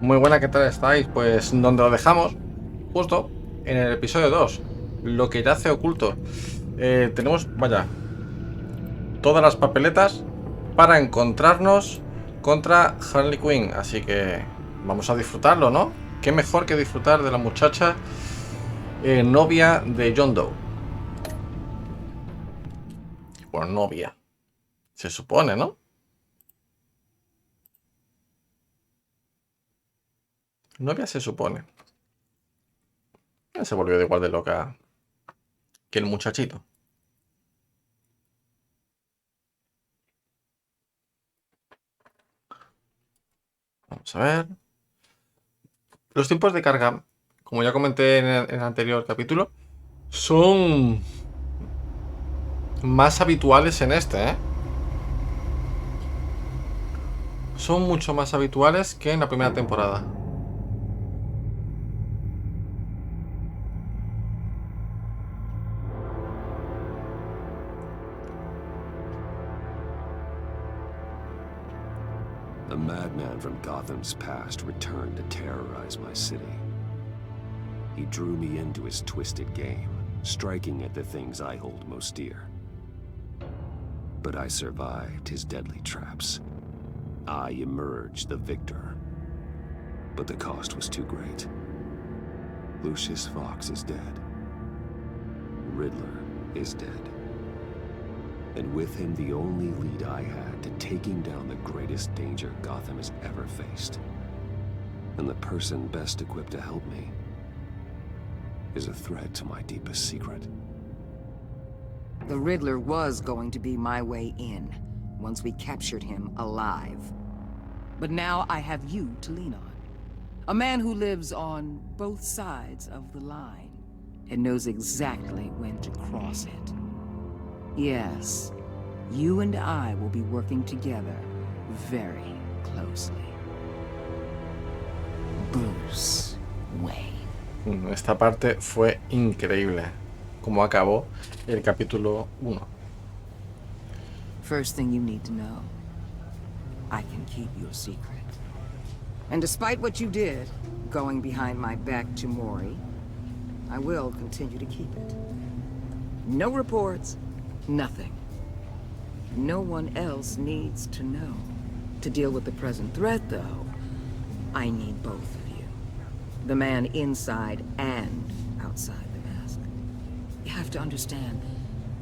Muy buena, ¿qué tal estáis? Pues donde lo dejamos, justo en el episodio 2, lo que yace oculto. Tenemos, vaya, todas las papeletas para encontrarnos contra Harley Quinn, así que vamos a disfrutarlo, ¿no? Qué mejor que disfrutar de la muchacha novia de John Doe. Bueno, novia, se supone, ¿no? Novia se supone. Se volvió de igual de loca que el muchachito. Vamos a ver. Los tiempos de carga, como ya comenté en el anterior capítulo, son más habituales en este, ¿eh? Son mucho más habituales que en la primera temporada. A madman from Gotham's past returned to terrorize my city. He drew me into his twisted game, striking at the things I hold most dear. But I survived his deadly traps. I emerged the victor. But the cost was too great. Lucius Fox is dead. Riddler is dead. And with him the only lead I had to taking down the greatest danger Gotham has ever faced. And the person best equipped to help me is a threat to my deepest secret. The Riddler was going to be my way in, once we captured him alive. But now I have you to lean on. A man who lives on both sides of the line, and knows exactly when to cross it. Yes, you and I will be working together very closely. Bruce Wayne. Esta parte fue increíble, como acabó el capítulo 1. First thing you need to know, I can keep your secret. And despite what you did, going behind my back to Mori, I will continue to keep it. No reports, nothing. No one else needs to know. To deal with the present threat, though, I need both of you. The man inside and outside the mask. You have to understand,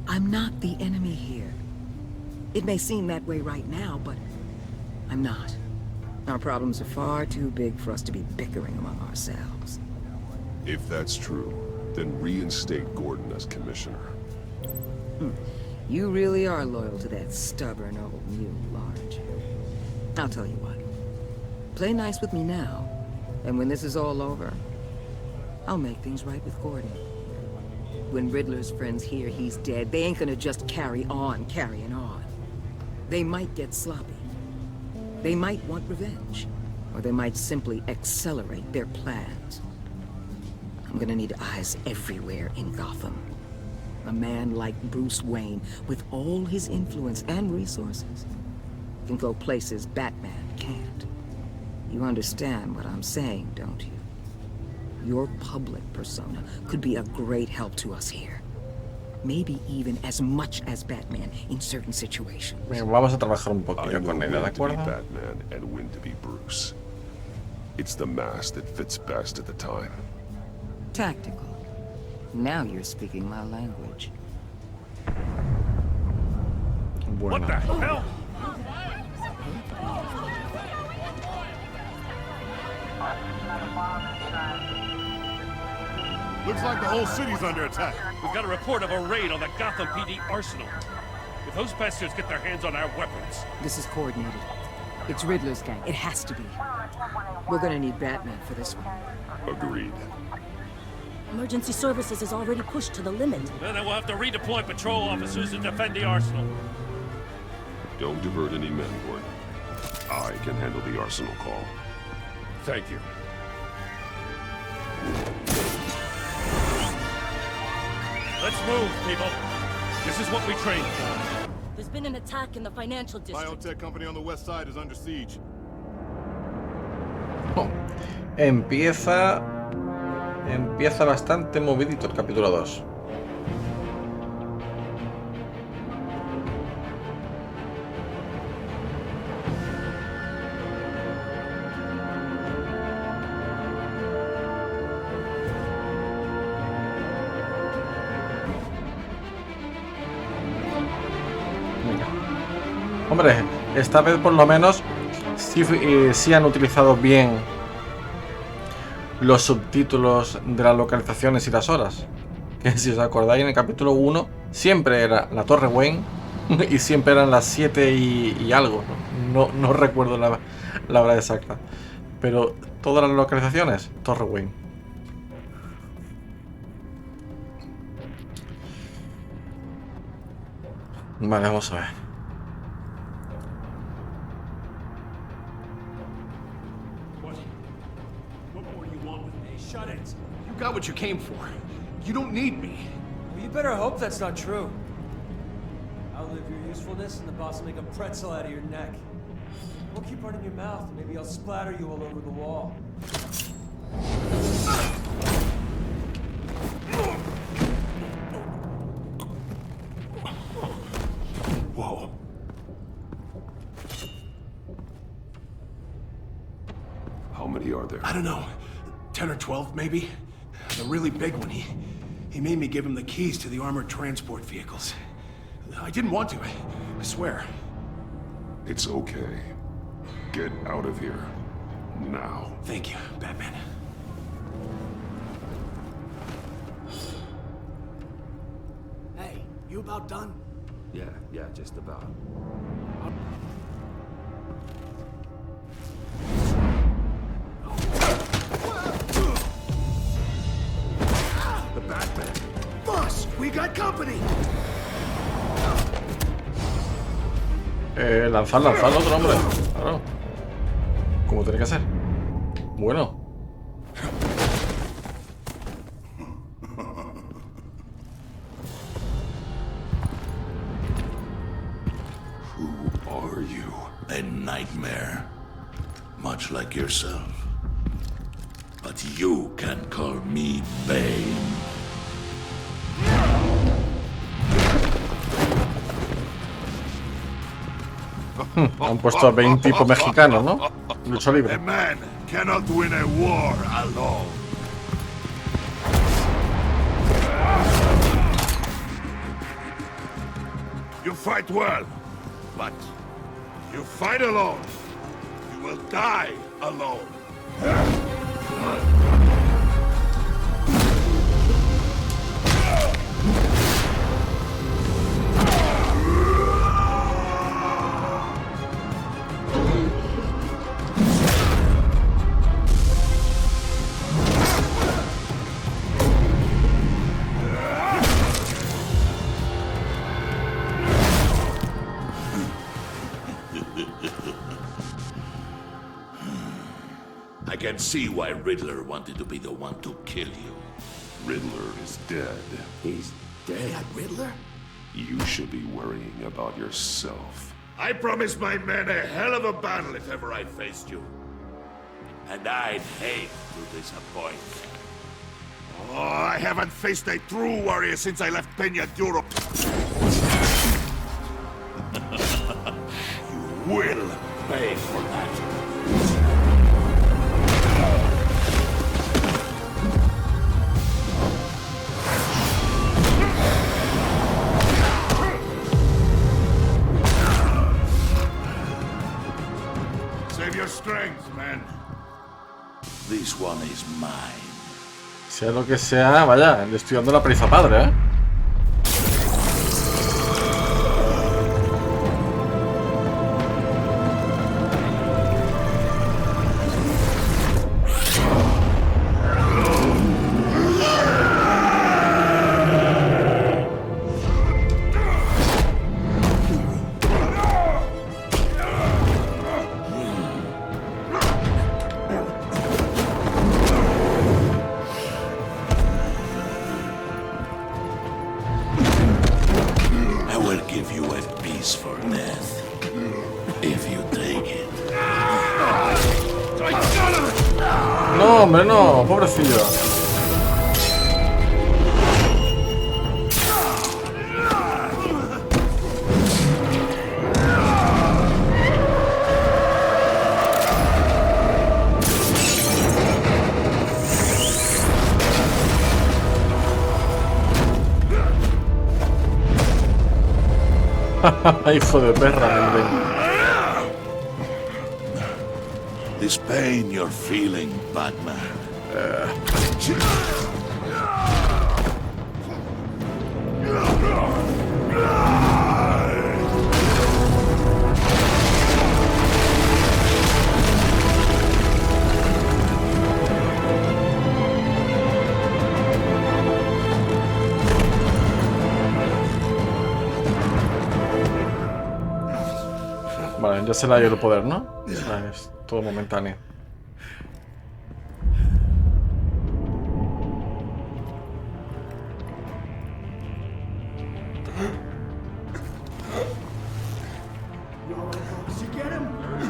I'm not the enemy here. It may seem that way right now, but I'm not. Our problems are far too big for us to be bickering among ourselves. If that's true, then reinstate Gordon as commissioner. You really are loyal to that stubborn old mule, aren't you? I'll tell you what. Play nice with me now, and when this is all over, I'll make things right with Gordon. When Riddler's friends hear he's dead, they ain't gonna just carry on carrying on. They might get sloppy. They might want revenge, or they might simply accelerate their plans. I'm gonna need eyes everywhere in Gotham. A man like Bruce Wayne, with all his influence and resources, can go places Batman can't. You understand what I'm saying, don't you? Your public persona could be a great help to us here. Maybe even as much as Batman in certain situations. Bien, vamos a trabajar un I poquillo know con ella, ¿de when to be acuerdo? Batman and when to be Bruce. It's the mask that fits best at the time. Tactical. Now you're speaking my language. Bueno. What the hell? Looks like the whole city's under attack. We've got a report of a raid on the Gotham PD arsenal. If those bastards get their hands on our weapons... This is coordinated. It's Riddler's gang. It has to be. We're gonna need Batman for this one. Agreed. Emergency services is already pushed to the limit. Then we'll have to redeploy patrol officers to defend the arsenal. Don't divert any men, Gordon. I can handle the arsenal call. Thank you. Let's move, people. This is what we trained for. There's been an attack in the financial district. Biotech company on the west side is under siege. Oh, Empieza bastante movidito el capítulo 2. Hombre, esta vez por lo menos sí han utilizado bien los subtítulos de las localizaciones y las horas. Que si os acordáis, en el capítulo 1 siempre era la Torre Wayne y siempre eran las 7 y algo. No recuerdo la hora exacta. Pero todas las localizaciones, Torre Wayne. Vale, vamos a ver. Shut it. You got what you came for. You don't need me. Well, you better hope that's not true. I'll live your usefulness and the boss will make a pretzel out of your neck. We'll keep running your mouth. Maybe I'll splatter you all over the wall. Whoa. How many are there? I don't know. 10 or 12, maybe? The really big one, he made me give him the keys to the armored transport vehicles. I didn't want to, I swear. It's okay. Get out of here. Now. Thank you, Batman. Hey, you about done? Yeah, just about. The Batman. Boss, we got company. Lanzar al otro, hombre. Claro. Como tiene que ser. Bueno. Who are you? A nightmare, much like yourself. But you can call me Bane. Han puesto a 20 tipos mexicanos, ¿no? Lucha libre. A man cannot win a war alone. You fight well, but you fight alone. You will die alone. I can see why Riddler wanted to be the one to kill you. Riddler is dead. He's dead. Riddler? You should be worrying about yourself. I promised my men a hell of a battle if ever I faced you. And I'd hate to disappoint. Oh, I haven't faced a true warrior since I left Peña Duro. You will pay for that. Save your strength, man. This one is mine. Sea lo que sea, vaya, le estoy dando la prisa padre, ¿eh? No, hombre, no, pobrecillo. Hijo de perra, hombre. This pain you're feeling, Batman. Vale, ya se le ha ido el poder, ¿no? Vale, es todo momentáneo.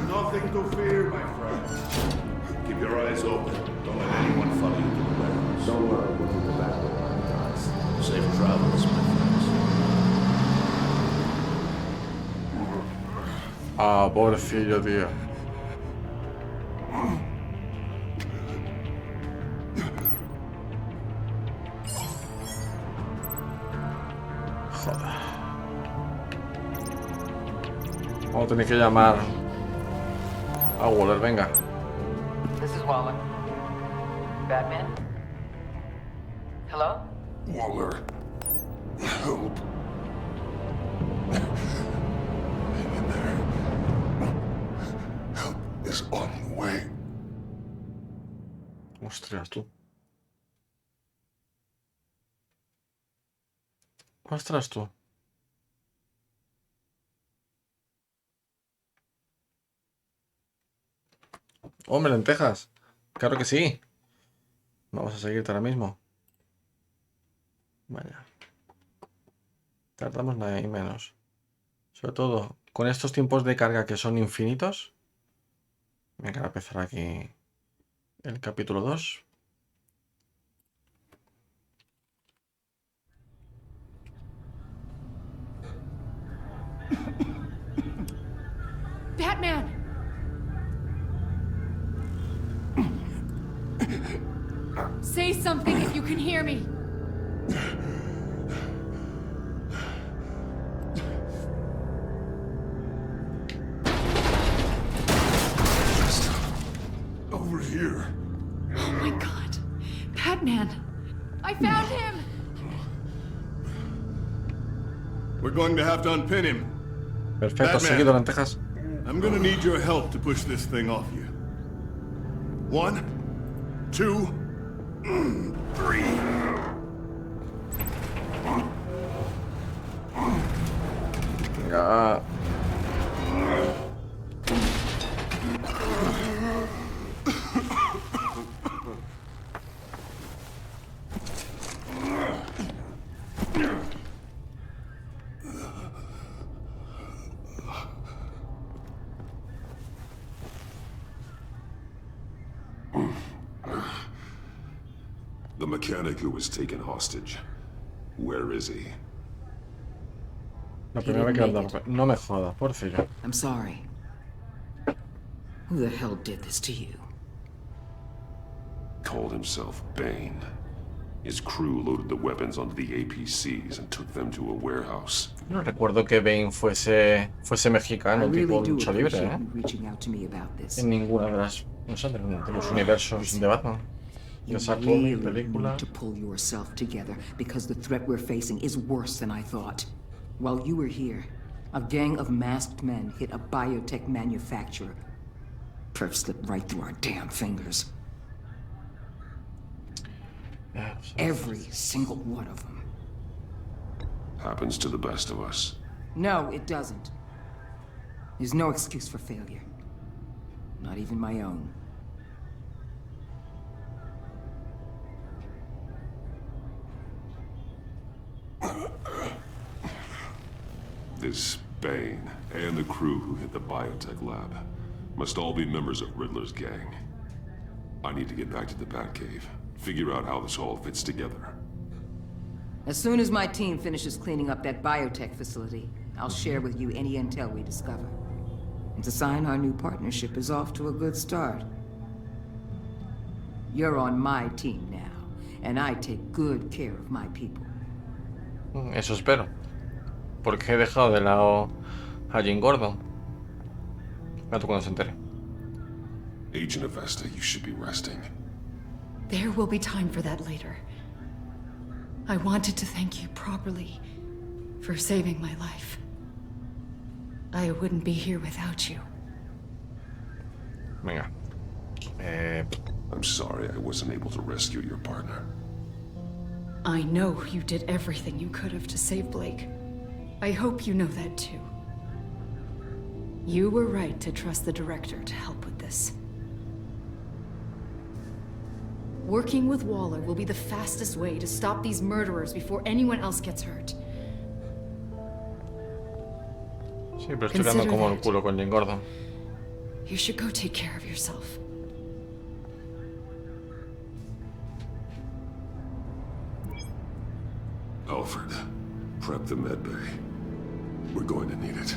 Nothing to fear, my friend. Keep your eyes open. Don't let anyone follow you to the warehouse. Don't worry, we'll keep the back door on, guys. Safe travels, my friends. Ah, pobrecillo, tío. Joder. Vamos a tener que llamar a Waller, venga. This is Waller. Batman? Hello? Waller, help. Hang in there. Help is on the way. Ostras, tú. Ostras, tú. Hombre, lentejas. Claro que sí. Vamos a seguirte ahora mismo. Vaya. Tardamos nada y menos. Sobre todo, con estos tiempos de carga que son infinitos. Venga, a empezar aquí el capítulo 2. Batman! Say something if you can hear me. Over here. Oh my god. Batman! I found him! We're going to have to unpin him. Perfecto, Batman. seguido, lentejas. I'm gonna need your help to push this thing off you. 1, 2, 3. Venga. The mechanic who was taken hostage. Where is he? La primera vez que ando. No me jodas, porfillo. I'm sorry. Who the hell did this to you? Called himself Bane. His crew loaded the weapons onto the APCs and took them to a warehouse. No recuerdo que Bane fuese mexicano, tipo lucha libre, ¿eh? En ninguna de las, no sé, de los universos de Batman. Ya sea cómic, película. To pull yourself together because the threat we're facing is worse than I thought. While you were here, a gang of masked men hit a biotech manufacturer. Perf slipped right through our damn fingers. Every single one of them. Happens to the best of us. No, it doesn't. There's no excuse for failure. Not even my own. This Bane and the crew who hit the biotech lab must all be members of Riddler's gang. I need to get back to the Batcave. Figure out how this all fits together. As soon as my team finishes cleaning up that biotech facility, I'll share with you any intel we discover. It's a sign our new partnership is off to a good start. You're on my team now, and I take good care of my people. Eso espero. Porque he dejado de lado a Jim Gordon. Gato cuando se entere. Agent Avesta, you should be resting. There will be time for that later. I wanted to thank you properly for saving my life. I wouldn't be here without you. Venga. I'm sorry I wasn't able to rescue your partner. I know you did everything you could have to save Blake. I hope you know that too. You were right to trust the director to help with this. Working with Waller will be the fastest way to stop these murderers before anyone else gets hurt. Sí, pero estoy quedando como el culo con Jim Gordon. You should go take care of yourself. Alfred, prep the med bay. We're going to need it.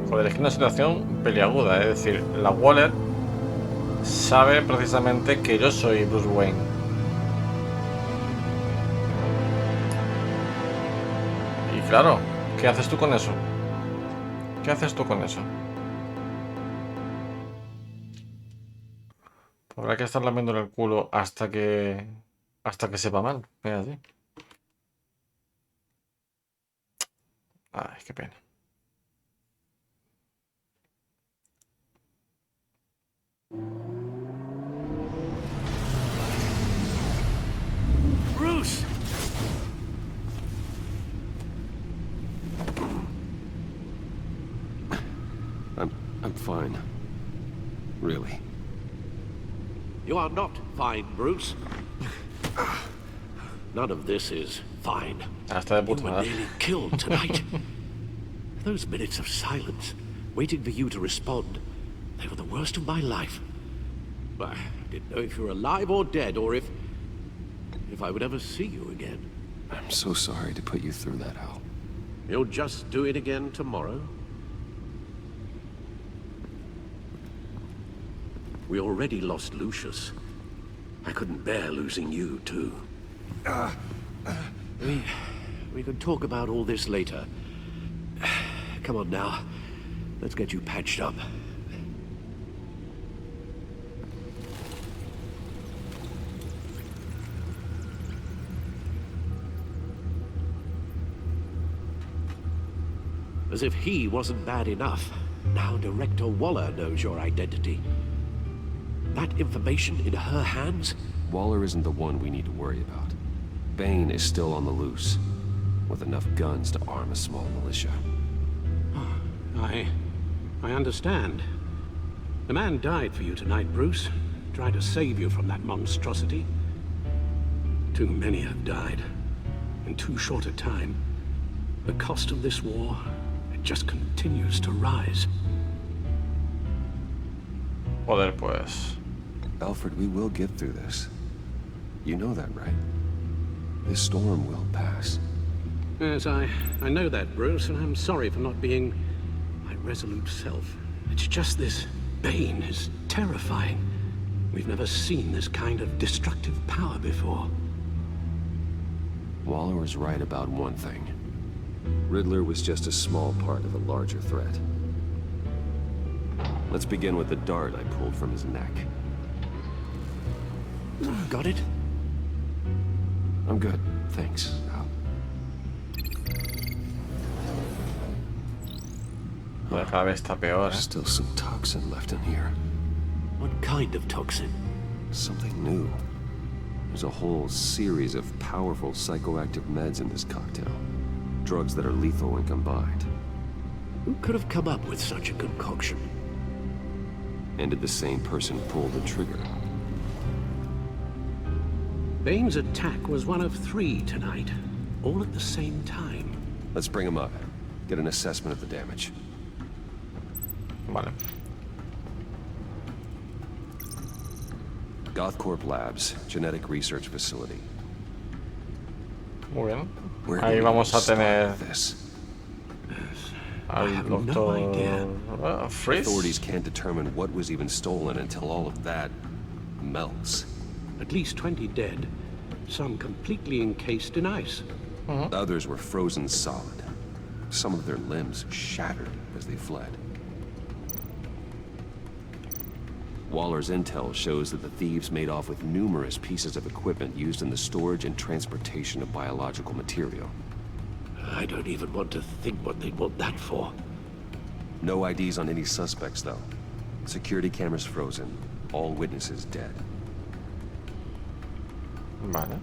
Joder, es que es una situación peliaguda, es decir, la Waller sabe precisamente que yo soy Bruce Wayne. Y claro, ¿qué haces tú con eso? ¿Qué haces tú con eso? Habrá que estar lamiéndole el culo hasta que sepa mal. Mira así. Ay, qué pena. Bruce! I'm fine. Really. You are not fine, Bruce. None of this is fine. Hasta de You puta were madre. nearly killed tonight. Those minutes of silence, waiting for you to respond, they were the worst of my life. I didn't know if you were alive or dead, or if I would ever see you again. I'm so sorry to put you through that, Al. You'll just do it again tomorrow? We already lost Lucius. I couldn't bear losing you, too. We could talk about all this later. Come on now. Let's get you patched up. As if he wasn't bad enough, now Director Waller knows your identity. That information in her hands? Waller isn't the one we need to worry about. Bane is still on the loose, with enough guns to arm a small militia. I understand. The man died for you tonight, Bruce. Tried to save you from that monstrosity. Too many have died. In too short a time. The cost of this war, it just continues to rise. Joder, pues. Alfred, we will get through this. You know that, right? This storm will pass. Yes, I know that, Bruce, and I'm sorry for not being my resolute self. It's just this Bane is terrifying. We've never seen this kind of destructive power before. Waller was right about one thing. Riddler was just a small part of a larger threat. Let's begin with the dart I pulled from his neck. Got it? I'm good, thanks, Al. Joder, cada vez está peor, There's still some toxin left in here. What kind of toxin? Something new. There's a whole series of powerful psychoactive meds in this cocktail. Drugs that are lethal when combined. Who could have come up with such a concoction? And did the same person pull the trigger? Bane's attack was one of 3 tonight, all at the same time. Let's bring him up. Get an assessment of the damage. Vale. Gothcorp Labs, Genetic Research Facility. Muy bien. Ahí vamos a tener al doctor Freeze. Authorities can't determine what was even stolen until all of that melts. At least 20 dead, some completely encased in ice. Others were frozen solid. Some of their limbs shattered as they fled. Waller's intel shows that the thieves made off with numerous pieces of equipment used in the storage and transportation of biological material. I don't even want to think what they'd want that for. No IDs on any suspects, though. Security cameras frozen. All witnesses dead. Vale.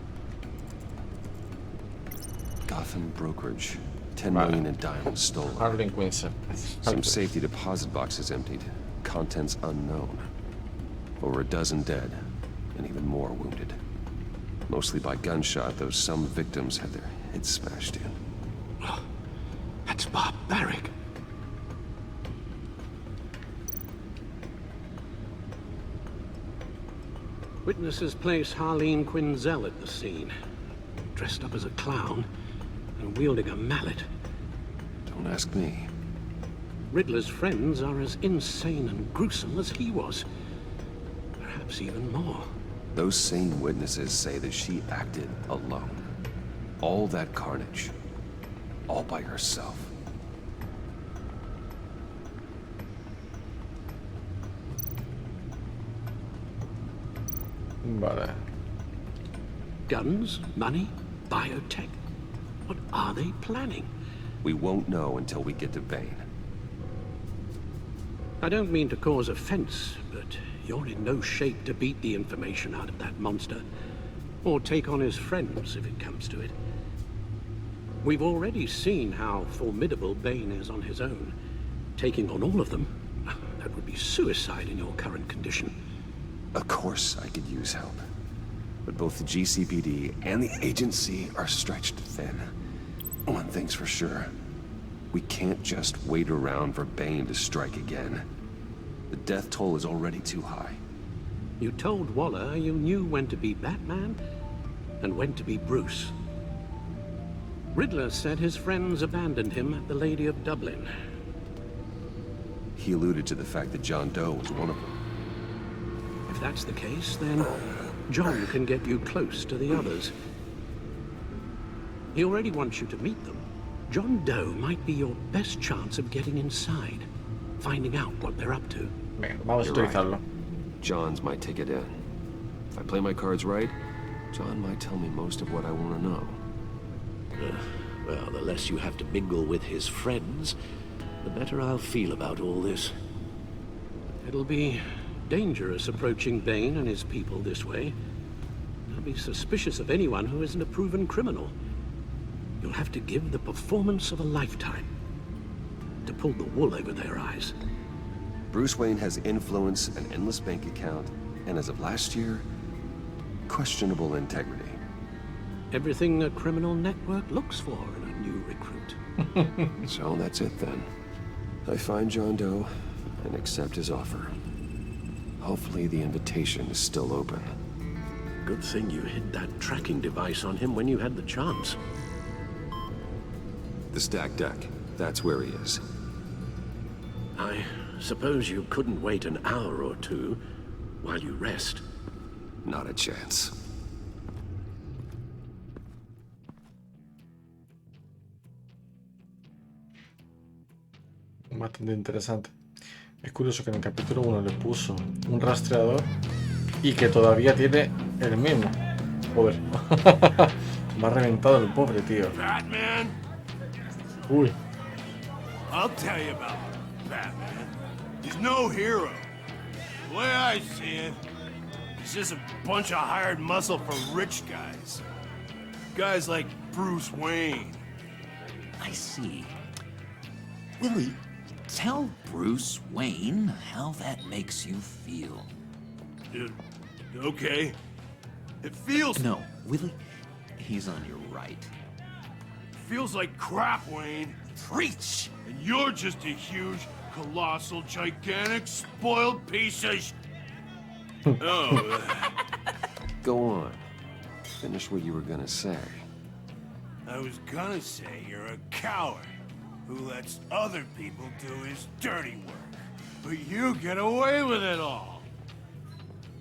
Gotham brokerage. 10 million in diamonds stolen. Harley Quincy. Some safety deposit boxes emptied. Contents unknown. Over a dozen dead, and even more wounded. Mostly by gunshot, though some victims had their heads smashed in. Oh, that's barbaric. Witnesses place Harleen Quinzel at the scene, dressed up as a clown and wielding a mallet. Don't ask me. Riddler's friends are as insane and gruesome as he was. Perhaps even more. Those same witnesses say that she acted alone. All that carnage. All by herself. Vale. Guns, money, biotech. What are they planning? We won't know until we get to Bane. I don't mean to cause offense, but you're in no shape to beat the information out of that monster. Or take on his friends, if it comes to it. We've already seen how formidable Bane is on his own. Taking on all of them, that would be suicide in your current condition. Of course I could use help. But both the GCPD and the agency are stretched thin. One thing's for sure. We can't just wait around for Bane to strike again. The death toll is already too high. You told Waller you knew when to be Batman and when to be Bruce. Riddler said his friends abandoned him at the Lady of Dublin. He alluded to the fact that John Doe was one of them. If that's the case, then John can get you close to the others. He already wants you to meet them. John Doe might be your best chance of getting inside, finding out what they're up to. Vamos a utilizarlo. John's my ticket in. If I play my cards right, John might tell me most of what I want to know. Well, the less you have to mingle with his friends, the better I'll feel about all this. It'll be dangerous approaching Bane and his people this way. I'll be suspicious of anyone who isn't a proven criminal. You'll have to give the performance of a lifetime to pull the wool over their eyes. Bruce Wayne has influence, an endless bank account, and as of last year, questionable integrity. Everything a criminal network looks for in a new recruit. So that's it then. I find John Doe and accept his offer. Hopefully the invitation is still open. Good thing you hid that tracking device on him when you had the chance. The stacked deck, that's where he is. I suppose you couldn't wait an hour or two while you rest? Not a chance. Bastante interesante. Es curioso que en el capítulo 1 le puso un rastreador y que todavía tiene el mismo. Joder. Me ha reventado el pobre tío. Batman? Uy. I'll tell you about Batman. He's no hero. The way I see it, he's just a bunch of hired muscle for rich guys. Guys like Bruce Wayne. I see. Willie, tell Bruce Wayne how that makes you feel. Okay. It feels... No, Willie, he's on your right. Feels like crap, Wayne. Preach! And you're just a huge, colossal, gigantic, spoiled piece of Oh. Go on. Finish what you were gonna say. I was gonna say you're a coward who lets other people do his dirty work. But you get away with it all.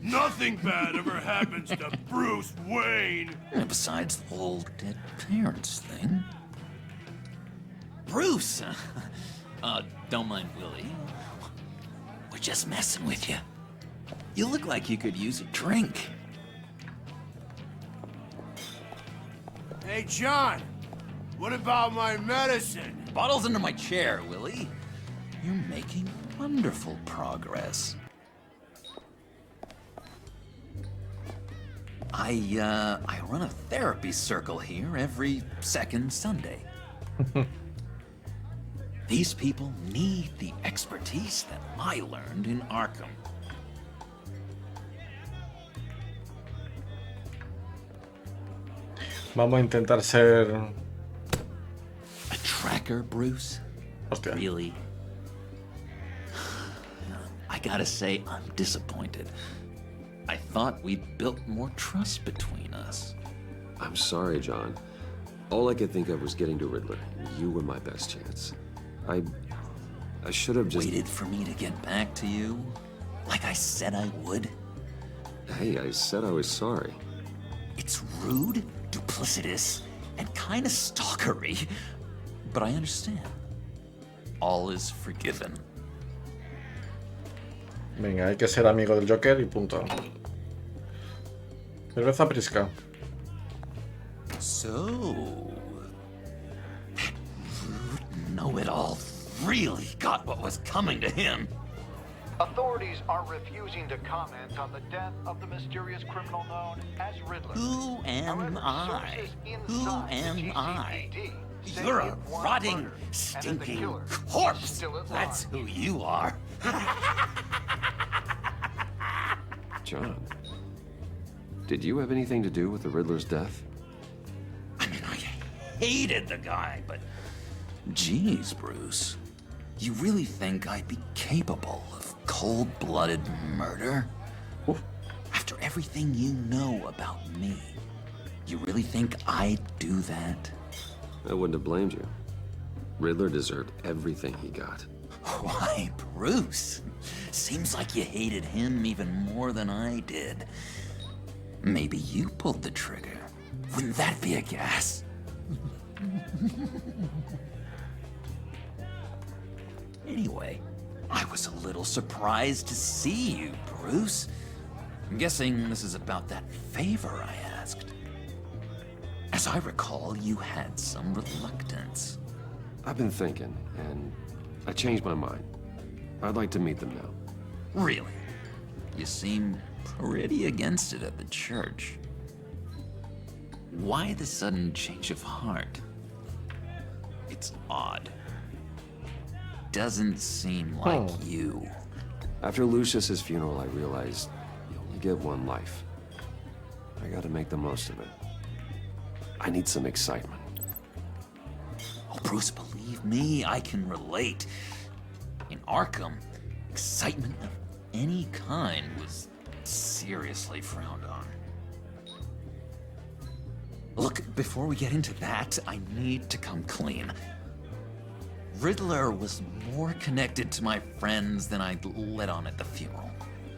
Nothing bad ever happens to Bruce Wayne. And besides the whole dead parents thing. Bruce! Don't mind Willie. We're just messing with you. You look like you could use a drink. Hey, John. What about my medicine? Bottle's under my chair, Willie. You're making wonderful progress. I run a therapy circle here every second Sunday. These people need the expertise that I learned in Arkham. Vamos a intentar ser... A tracker, Bruce? Hostia. Really? I gotta say, I'm disappointed. I thought we'd built more trust between us. I'm sorry, John. All I could think of was getting to Riddler. You were my best chance. I should have just... Waited for me to get back to you? Like I said I would? Hey, I said I was sorry. It's rude, duplicitous, and kinda stalkery. But I understand. All is forgiven. Venga, hay que ser amigo del Joker y punto. Cerveza prisca. So... that rude know-it-all really got what was coming to him. Authorities are refusing to comment on the death of the mysterious criminal known as Riddler. Who am I? Who am I? You're a rotting, stinking corpse. That's who you are. John, did you have anything to do with the Riddler's death? I mean, I hated the guy, but... Geez, Bruce. You really think I'd be capable of cold-blooded murder? After everything you know about me, you really think I'd do that? I wouldn't have blamed you. Riddler deserved everything he got. Why, Bruce? Seems like you hated him even more than I did. Maybe you pulled the trigger. Wouldn't that be a gas? Anyway, I was a little surprised to see you, Bruce. I'm guessing this is about that favor I asked. As I recall, you had some reluctance. I've been thinking, and I changed my mind. I'd like to meet them now. Really? You seem pretty against it at the church. Why the sudden change of heart? It's odd. Doesn't seem like you. After Lucius's funeral, I realized you only get one life. I gotta make the most of it. I need some excitement. Oh, Bruce, believe me, I can relate. In Arkham, excitement of any kind was seriously frowned on. Look, before we get into that, I need to come clean. Riddler was more connected to my friends than I'd let on at the funeral.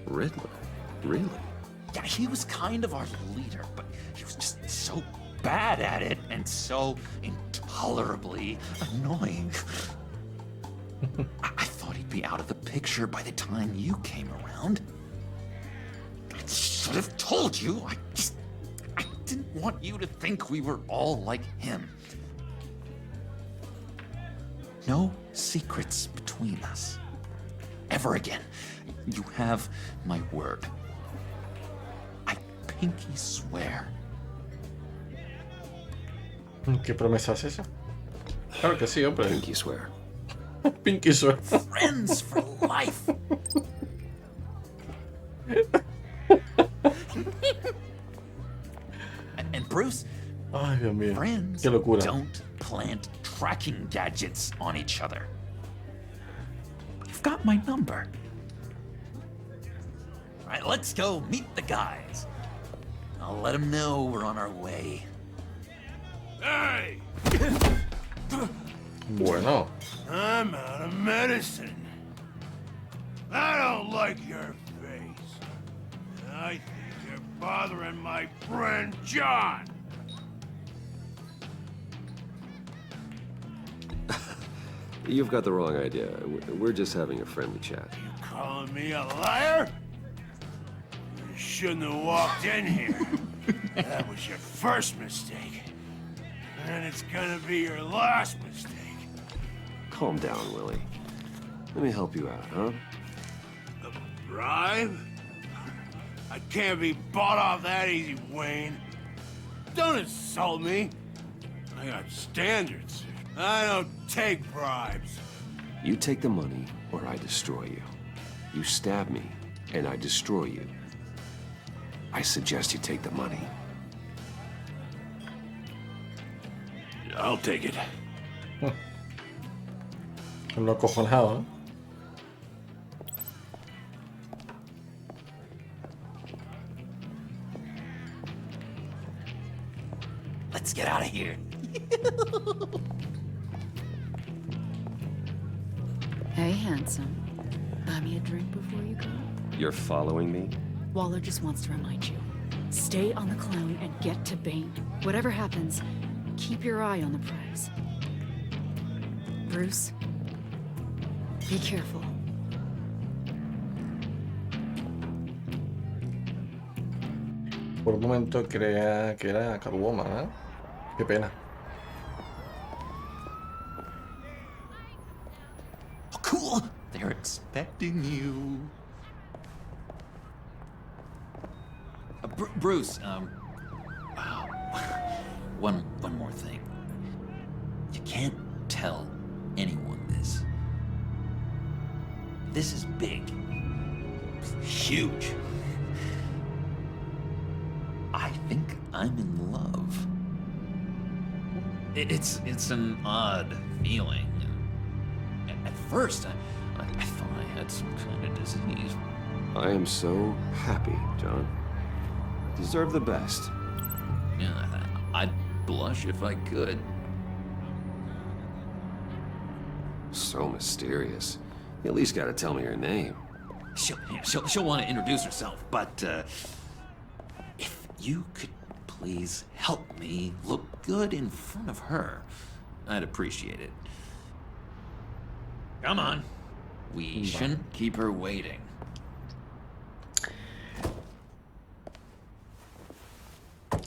Riddler? Really? Yeah, he was kind of our leader, but he was just so bad at it and so intolerably annoying. I thought he'd be out of the picture by the time you came around. I should have told you. I didn't want you to think we were all like him. No secrets between us. Ever again. You have my word. I pinky swear. ¿Qué promesa es esa? Claro que sí, hombre. Pinky swear. Pinky swear. Friends for life. And Bruce, ay, Dios mío. Friends Qué locura. don't plant tracking gadgets on each other. got my number. All right, let's go meet the guys. I'll let them know we're on our way. Hey! Bueno. I'm out of medicine. I don't like your face. I think you're bothering my friend John. You've got the wrong idea. We're just having a friendly chat. Calling me a liar? You shouldn't have walked in here. That was your first mistake. And it's gonna be your last mistake. Calm down, Willie. Let me help you out, huh? A bribe? I can't be bought off that easy, Wayne. Don't insult me. I got standards. I don't take bribes. You take the money, or I destroy you. You stab me, and I destroy you. I suggest you take the money. I'll take it. Lo acojonado, ¿eh? Let's get out of here. Hey, handsome. Buy me a drink before you go. You're following me? Waller just wants to remind you. Stay on the clown and get to Bane. Whatever happens, keep your eye on the prize. Bruce, be careful. Por un momento creía que era Catwoman, ¿eh? Qué pena. Oh, cool. They're expecting you. Bruce, one more thing. You can't tell anyone this. This is big. Huge. I think I'm in love. It's an odd feeling. At first, I thought I had some kind of disease. I am so happy, John. Deserve the best. Yeah, I'd blush if I could. So mysterious. You at least gotta tell me your name. She'll want to introduce herself, but if you could please help me look good in front of her, I'd appreciate it. Come on. We shouldn't keep her waiting.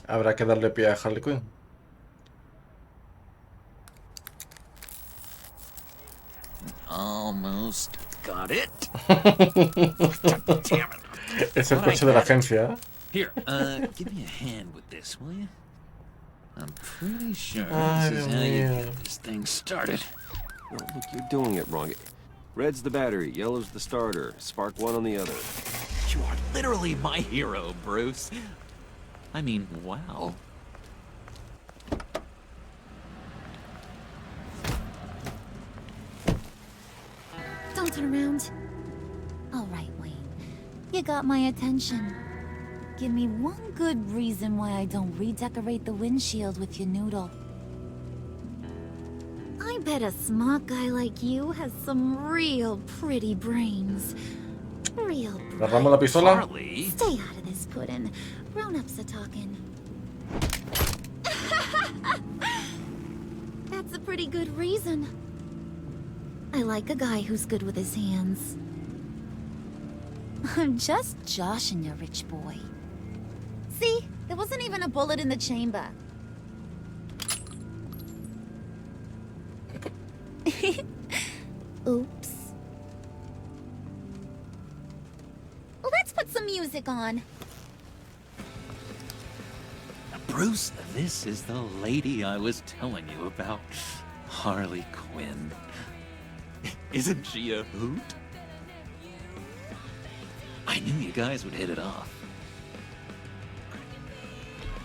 Habrá que darle pie a Harley Quinn. Almost got it. Damn it. Es el coche de la agencia. Here, give me a hand with this, will you? I'm pretty sure Ay, this is Dios how you mío. get this thing started. Oh, look, you're doing it wrong. Red's the battery, yellow's the starter. Spark one on the other. You are literally my hero, Bruce. I mean, wow. Don't turn around. All right, Wayne. You got my attention. Give me one good reason why I don't redecorate the windshield with your noodle. I bet a smart guy like you has some real pretty brains. Real bright. ¿Agarramos la pistola? Stay out of this, Puddin'. Grown-ups are talking. That's a pretty good reason. I like a guy who's good with his hands. I'm just joshing you, rich boy. See? There wasn't even a bullet in the chamber. Oops. Let's put some music on. Bruce, this is the lady I was telling you about. Harley Quinn. Isn't she a hoot? I knew you guys would hit it off.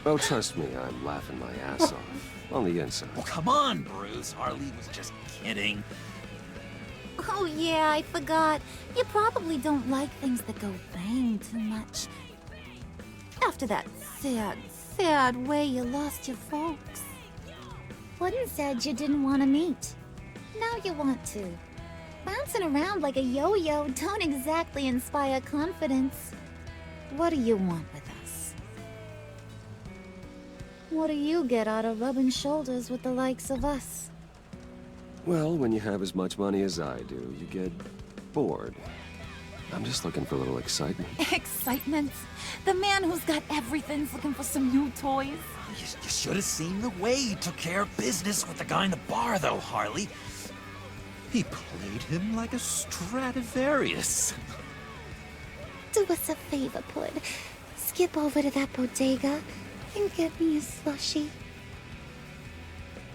Oh, trust me, I'm laughing my ass off. On the inside. Oh, come on, Bruce. Harley was just kidding. Oh yeah, I forgot. You probably don't like things that go bang too much. After that sad way you lost your folks. Wooden said you didn't want to meet. Now you want to. Bouncing around like a yo-yo don't exactly inspire confidence. What do you want with us? What do you get out of rubbing shoulders with the likes of us? Well, when you have as much money as I do, you get bored. I'm just looking for a little excitement. Excitement? The man who's got everything's looking for some new toys. You should have seen the way he took care of business with the guy in the bar, though, Harley. He played him like a Stradivarius. Do us a favor, Pud. Skip over to that bodega and get me a slushie.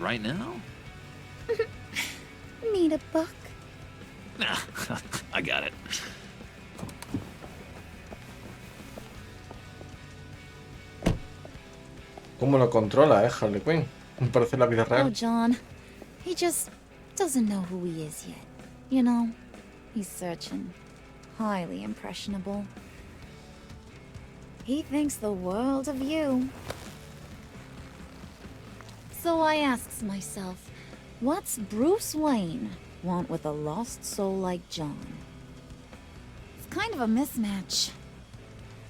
Right now? Need a buck? Nah, I got it. ¿Cómo lo controla, Harley Quinn? Parece la vida real. Oh, John. He just doesn't know who he is yet. You know, he's searching. Highly impressionable. He thinks the world of you. So I asks myself, what's Bruce Wayne want with a lost soul like John? It's kind of a mismatch.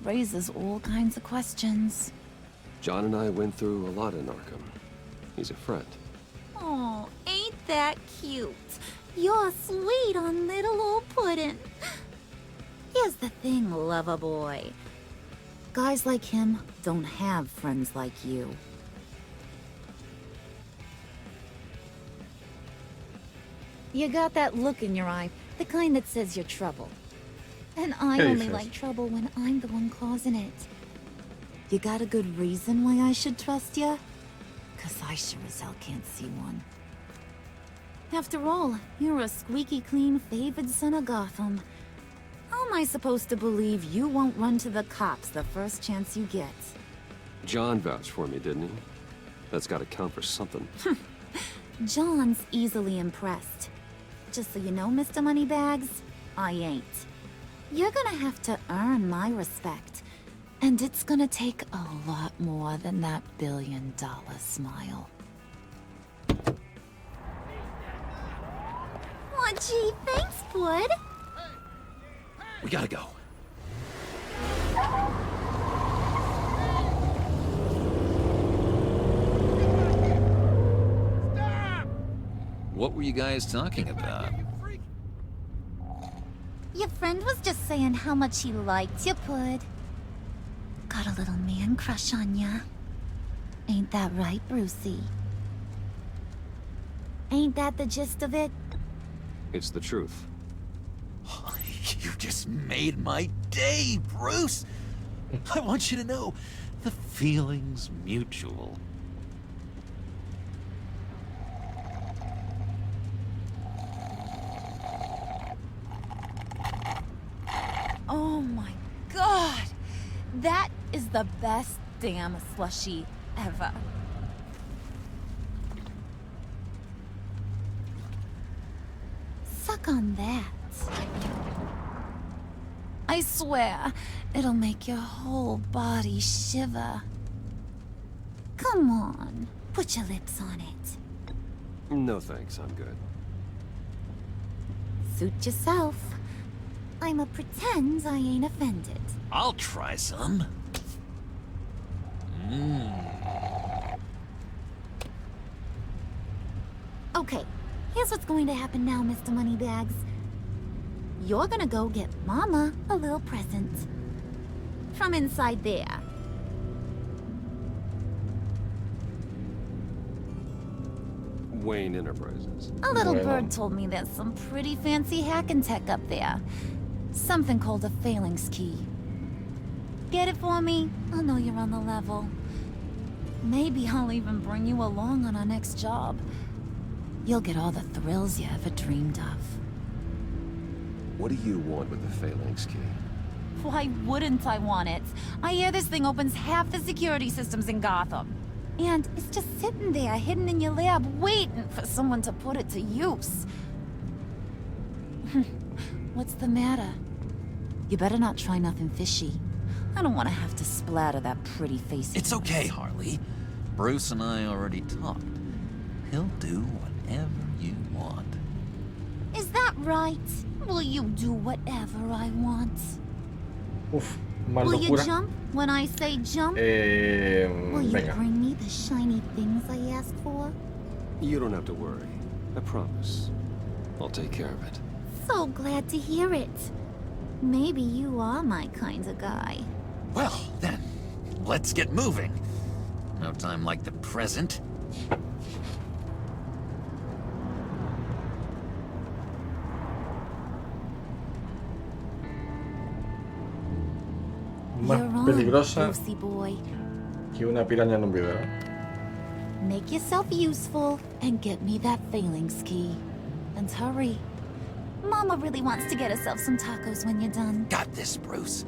Raises all kinds of questions. John and I went through a lot in Arkham. He's a friend. Oh, ain't that cute? You're sweet on little old Puddin'. Here's the thing, lover boy. Guys like him don't have friends like you. You got that look in your eye, the kind that says you're trouble. And I only like trouble when I'm the one causing it. You got a good reason why I should trust you? 'Cause I sure as hell can't see one. After all, you're a squeaky clean favored son of Gotham. How am I supposed to believe you won't run to the cops the first chance you get? John vouched for me, didn't he? That's gotta count for something. John's easily impressed. Just so you know, Mr. Moneybags, I ain't. You're gonna have to earn my respect. And it's gonna take a lot more than that $1 billion smile. Aw, gee, thanks, Bud. We gotta go. What were you guys talking about? Your friend was just saying how much he liked you, Bud. Got a little man crush on ya. Ain't that right, Brucey? Ain't that the gist of it? It's the truth. You just made my day, Bruce! I want you to know, the feeling's mutual. Oh my god! That is the best damn slushie ever. Suck on that. I swear, it'll make your whole body shiver. Come on, put your lips on it. No thanks, I'm good. Suit yourself. I'ma pretend I ain't offended. I'll try some. Okay, here's what's going to happen now, Mr. Moneybags. You're gonna go get Mama a little present. From inside there. Wayne Enterprises. A little bird told me there's some pretty fancy hacking tech up there. Something called a phalanx key. Get it for me? I'll know you're on the level. Maybe I'll even bring you along on our next job. You'll get all the thrills you ever dreamed of. What do you want with the phalanx key? Why wouldn't I want it? I hear this thing opens half the security systems in Gotham. And it's just sitting there, hidden in your lab, waiting for someone to put it to use. What's the matter? You better not try nothing fishy. I don't want to have to splatter that pretty face. It's okay, Harley. Bruce and I already talked. He'll do whatever you want. Is that right? Will you do whatever I want? Uf, más Will you locura. jump when I say jump? Will you Venga. bring me the shiny things I asked for? You don't have to worry. I promise. I'll take care of it. So glad to hear it. Maybe you are my kind of guy. Well, then, let's get moving. No time like the present. Más You're on, peligrosa Brucey boy. que una piraña en un video. Make yourself useful and get me that phalanx key. And hurry. Mama really wants to get herself some tacos when you're done. Got this, Bruce.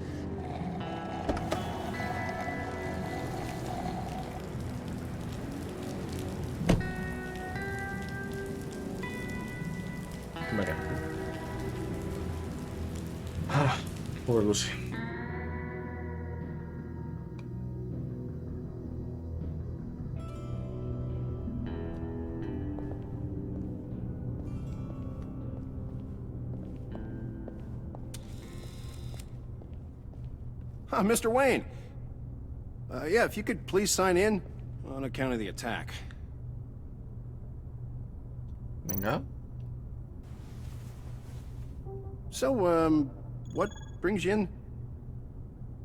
Venga. Ah, pobre Lucy. Mr. Wayne. Yeah, if you could please sign in on account of the attack. Venga. So, what brings you in?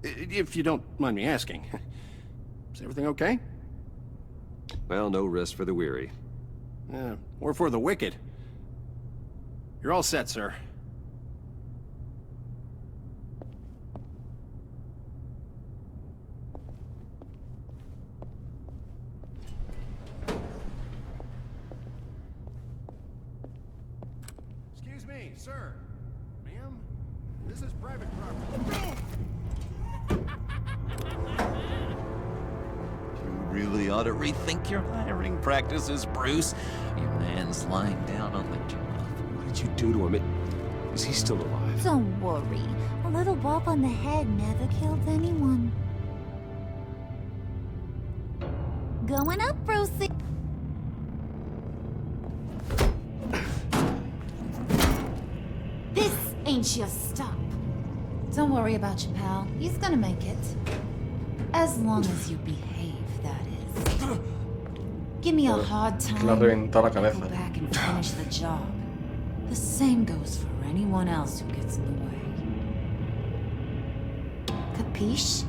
If you don't mind me asking. Is everything okay? Well, no rest for the weary. Or for the wicked. You're all set, sir. Excuse me, sir. Ma'am? This is private property. You really ought to rethink your hiring practices, Bruce. Your man's lying down on the job. What did you do to him? Is he still alive? Don't worry. A little bump on the head never killed anyone. Going up, Brucey. This ain't your stop. Don't worry about your pal. He's gonna make it. As long as you behave, that is. Give me a hard time. Le ha reventado la Go cabeza. back and finish the job. The same goes for anyone else who gets in the way. Capiche?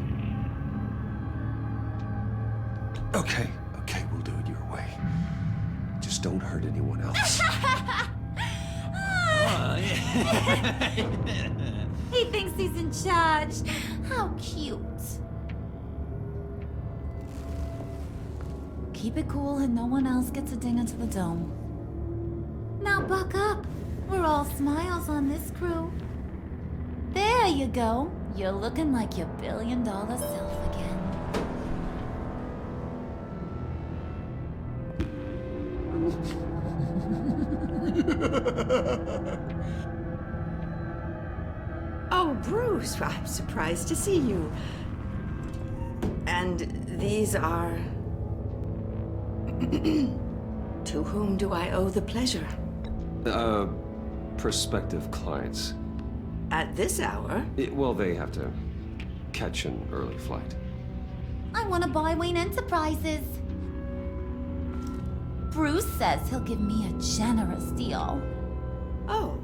Okay, we'll do it your way. Just don't hurt anyone else. He thinks he's in charge. How cute. Keep it cool and no one else gets a ding into the dome. Now buck up. We're all smiles on this crew. There you go. You're looking like your billion-dollar self again. Oh, Bruce, I'm surprised to see you. And these are... To whom do I owe the pleasure? Prospective clients. At this hour? Well, they have to catch an early flight. I want to buy Wayne Enterprises. Bruce says he'll give me a generous deal. Oh,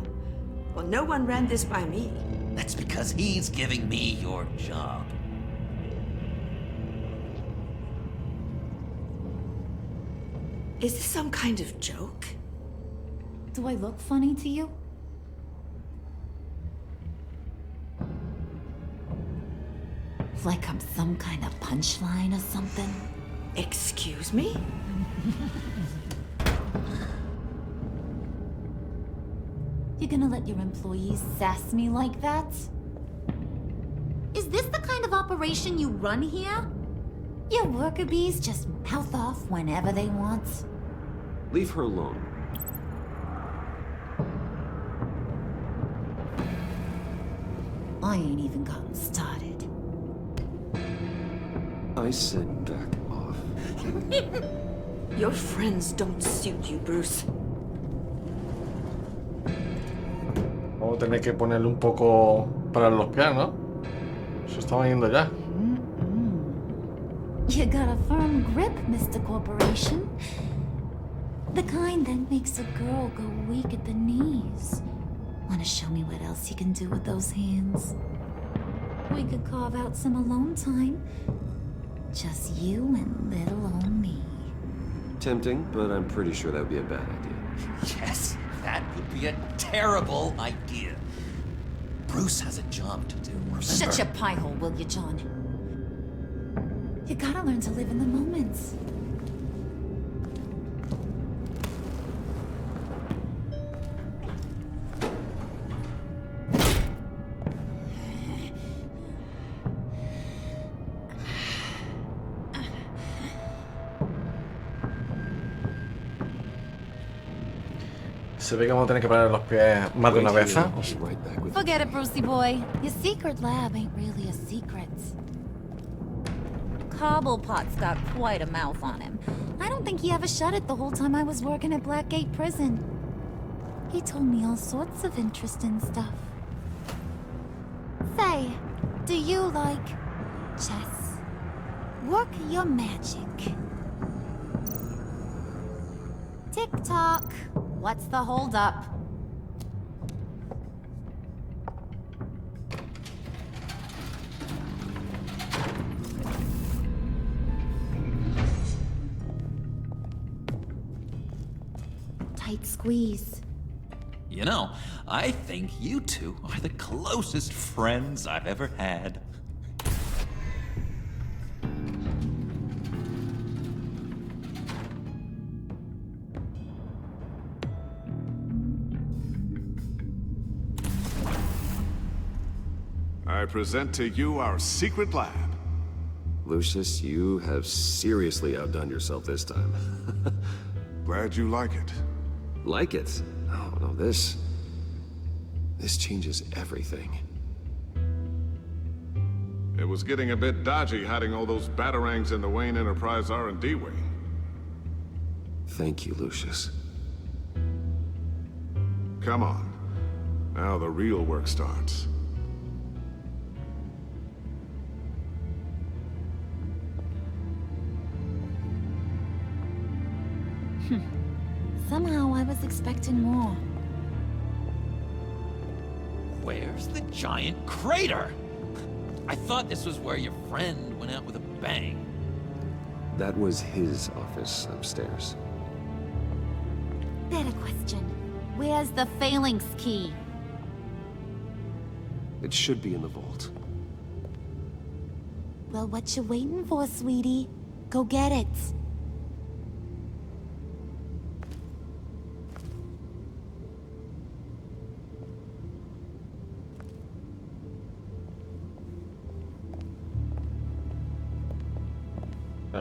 well, no one ran this by me. That's because he's giving me your job. Is this some kind of joke? Do I look funny to you? Like I'm some kind of punchline or something? Excuse me? You gonna let your employees sass me like that? Is this the kind of operation you run here? Your worker bees just mouth off whenever they want? Leave her alone. I ain't even gotten started. I said back off. Your friends don't suit you, Bruce. Vamos a tener que ponerle un poco para los pies, ¿no? Se estaba yendo ya. You got a firm grip, Mr. Corporation. The kind that makes a girl go weak at the knees. Wanna show me what else you can do with those hands? We could carve out some alone time. Just you and little old me. Tempting, but I'm pretty sure that would be a bad idea. Yes, that would be a terrible idea. Bruce has a job to do, remember? Shut your pie hole, will you, John? You gotta learn to live in the moments. Se ve que vamos a tener que parar los pies más de una vez, ¿eh? Forget it, Brucey boy. Your secret lab ain't really a secret. Cobblepot's got quite a mouth on him. I don't think he ever shut it the whole time I was working at Blackgate Prison. He told me all sorts of interesting stuff. Say, do you like chess? Work your magic. Tick-tock. What's the holdup? Tight squeeze. You know, I think you two are the closest friends I've ever had. I present to you our secret lab. Lucius, you have seriously outdone yourself this time. Glad you like it. Like it? Oh, no, this changes everything. It was getting a bit dodgy hiding all those batarangs in the Wayne Enterprise R&D wing. Thank you, Lucius. Come on. Now the real work starts. Somehow I was expecting more. Where's the giant crater? I thought this was where your friend went out with a bang. That was his office upstairs. Better question. Where's the phalanx key? It should be in the vault. Well, what you waiting for, sweetie? Go get it.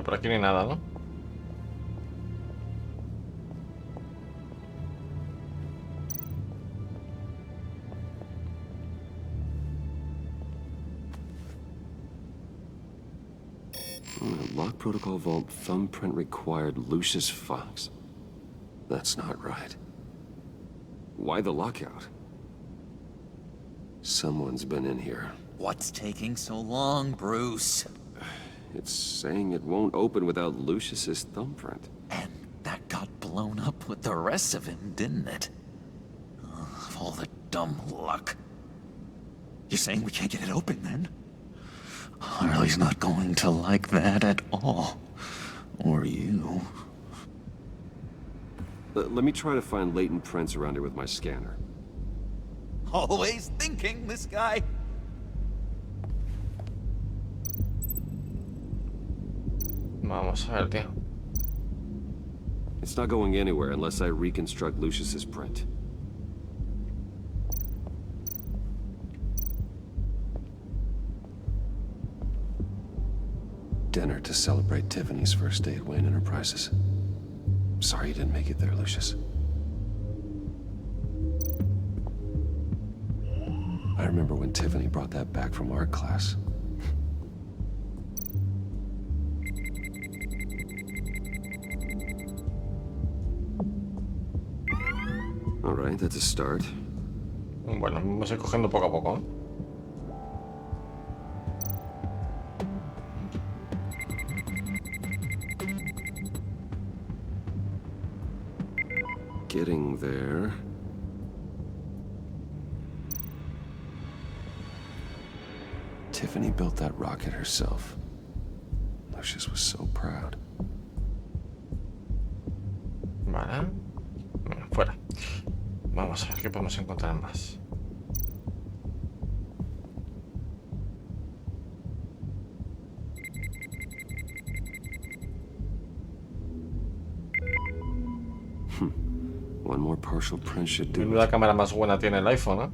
Por aquí no hay nada, ¿no? Lock protocol vault thumbprint required Lucius Fox. That's not right. Why the lockout? Someone's been in here. What's taking so long, Bruce? It's saying it won't open without Lucius's thumbprint. And that got blown up with the rest of him, didn't it? Of all the dumb luck. You're saying we can't get it open, then? Harley's not going to like that at all. Or you. Let me try to find latent prints around here with my scanner. Always thinking, this guy. Vamos a ver, tío. It's not going anywhere unless I reconstruct Lucius's print. Dinner to celebrate Tiffany's first day at Wayne Enterprises. Sorry you didn't make it there, Lucius. I remember when Tiffany brought that back from art class. All right, that's a start. Bueno, vamos a ir cogiendo poco a poco, ¿eh? Getting there. Tiffany built that rocket herself. Lucius was so proud. Vale. Venga, fuera. Vamos a ver qué podemos encontrar más. One more partial print should do. La cámara más buena tiene el iPhone, ¿eh?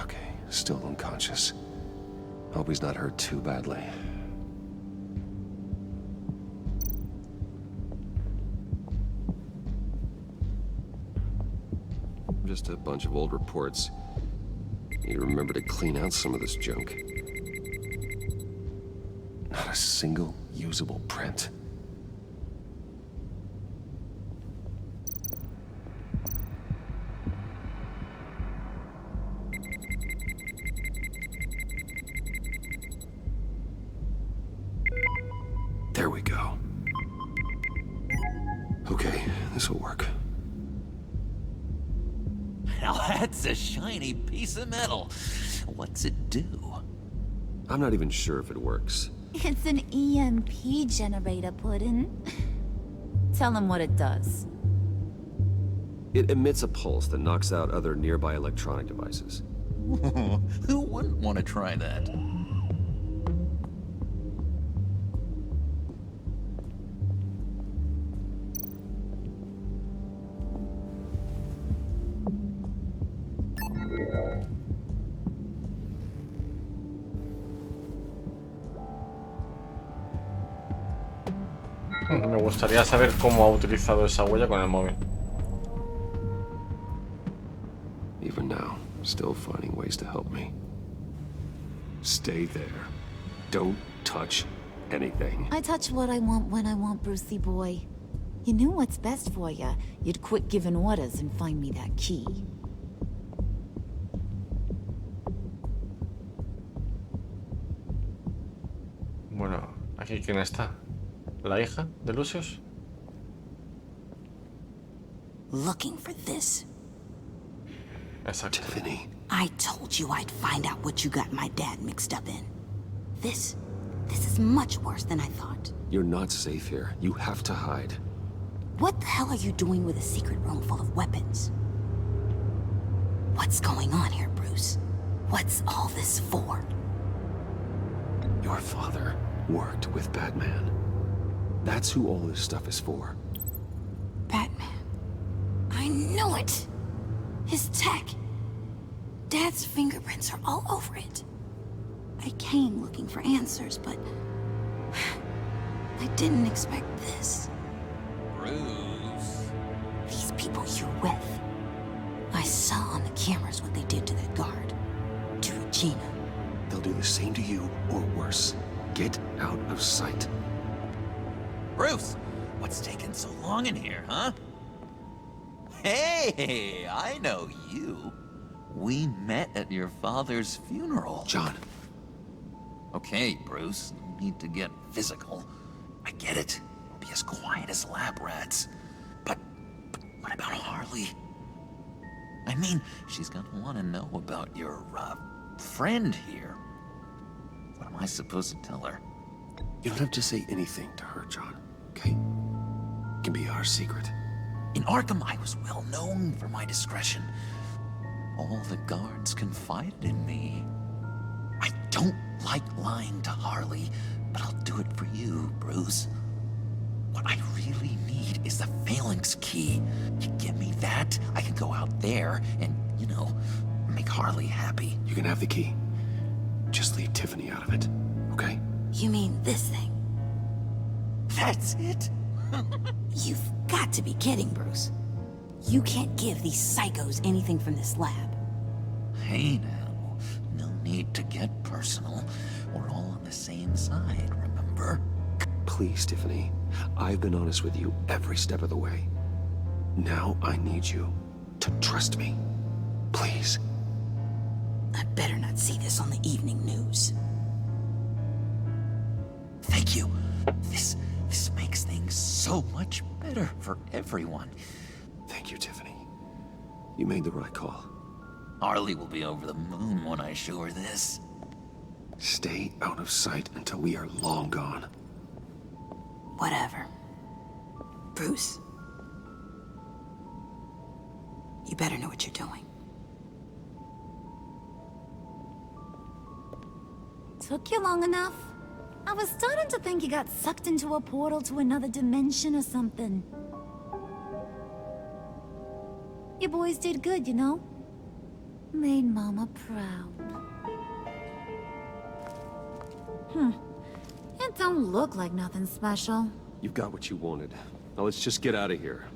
Okay, still unconscious. Hope he's not hurt too badly. Just a bunch of old reports. Need to remember to clean out some of this junk. Not a single usable print. There we go. Okay, this'll work. Now that's a shiny piece of metal. What's it do? I'm not even sure if it works. It's an EMP generator, Puddin'. Tell him what it does. It emits a pulse that knocks out other nearby electronic devices. Who wouldn't want to try that? Me gustaría saber cómo ha utilizado esa huella con el móvil. Even now, still finding ways to help me. Stay there. Don't touch anything. I touch what I want when I want, Brucey boy. You knew what's best for you. You'd quit giving orders and find me that key. Bueno, ¿aquí quién está? ¿La hija de Lucius? Looking for this. Exacto. Tiffany. I told you I'd find out what you got my dad mixed up in. This is much worse than I thought. You're not safe here. You have to hide. What the hell are you doing with a secret room full of weapons? What's going on here, Bruce? What's all this for? Your father worked with Batman. That's who all this stuff is for. Batman. I knew it! His tech. Dad's fingerprints are all over it. I came looking for answers, but I didn't expect this. Bruce. These people you're with. I saw on the cameras what they did to that guard. To Regina. They'll do the same to you, or worse. Get out of sight. Bruce, what's taking so long in here, huh? Hey, I know you. We met at your father's funeral. John. Okay, Bruce, no need to get physical. I get it. Be as quiet as lab rats. But what about Harley? I mean, she's gonna want to know about your, friend here. What am I supposed to tell her? You don't have to say anything to her, John, okay? It can be our secret. In Arkham, I was well known for my discretion. All the guards confided in me. I don't like lying to Harley, but I'll do it for you, Bruce. What I really need is the phalanx key. You give me that, I can go out there and, you know, make Harley happy. You can have the key. Just leave Tiffany out of it, okay? You mean this thing? That's it? You've got to be kidding, Bruce. You can't give these psychos anything from this lab. Hey now, no need to get personal. We're all on the same side, remember? Please, Tiffany. I've been honest with you every step of the way. Now I need you to trust me. Please. I better not see this on the evening news. Thank you. This makes things so much better for everyone. Thank you, Tiffany. You made the right call. Harley will be over the moon when I show her this. Stay out of sight until we are long gone. Whatever. Bruce, you better know what you're doing. Took you long enough? I was starting to think you got sucked into a portal to another dimension or something. You boys did good, you know? Made Mama proud. It don't look like nothing special. You've got what you wanted. Now let's just get out of here.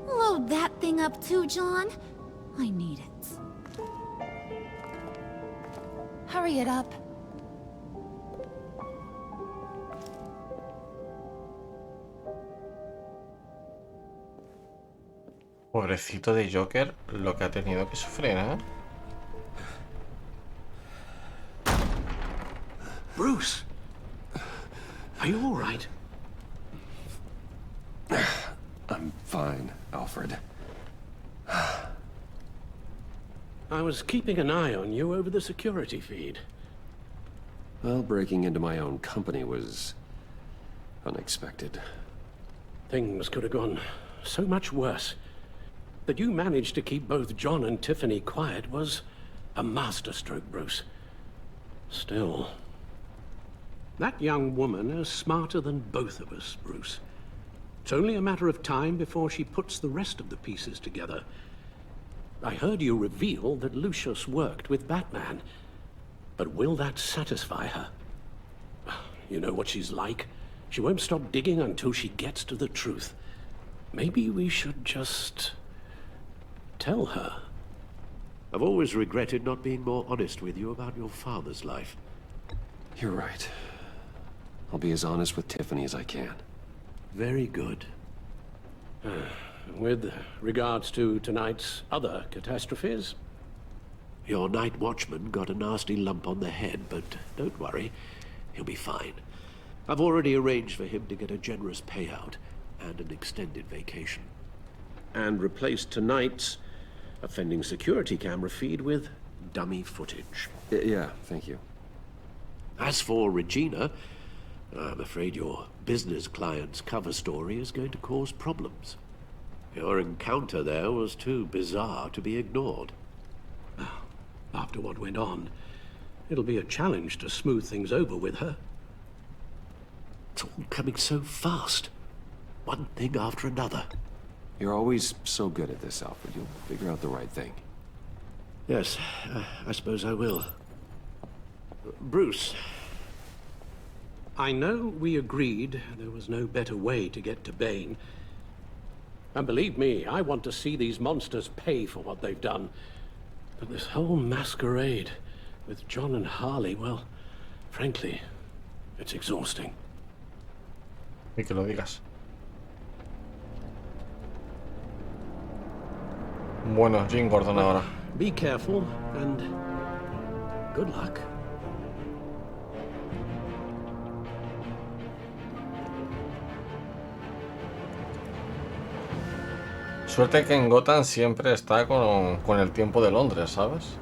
Load that thing up too, John. I need it. Hurry it up. Pobrecito de Joker, lo que ha tenido que sufrir, ¿eh? Bruce! Are you all right? I'm fine, Alfred. I was keeping an eye on you over the security feed. Well, breaking into my own company was unexpected. Things could have gone so much worse. That you managed to keep both John and Tiffany quiet was a masterstroke, Bruce. Still, that young woman is smarter than both of us, Bruce. It's only a matter of time before she puts the rest of the pieces together. I heard you reveal that Lucius worked with Batman. But will that satisfy her? You know what she's like. She won't stop digging until she gets to the truth. Maybe we should just tell her. I've always regretted not being more honest with you about your father's life. You're right. I'll be as honest with Tiffany as I can. Very good. With regards to tonight's other catastrophes, your night watchman got a nasty lump on the head, but don't worry, he'll be fine. I've already arranged for him to get a generous payout and an extended vacation. And replaced tonight's offending security camera feed with dummy footage. Yeah, thank you. As for Regina, I'm afraid your business client's cover story is going to cause problems. Your encounter there was too bizarre to be ignored. After what went on, it'll be a challenge to smooth things over with her. It's all coming so fast. One thing after another. You're always so good at this, Alfred. You'll figure out the right thing. Yes, I suppose I will. Bruce, I know we agreed there was no better way to get to Bane. And believe me, I want to see these monsters pay for what they've done. But this whole masquerade with John and Harley, well, frankly, it's exhausting. Y que lo digas. Bueno, Jim Gordon ahora. Be careful and good luck. Suerte que en Gotham siempre está con el tiempo de Londres, ¿sabes?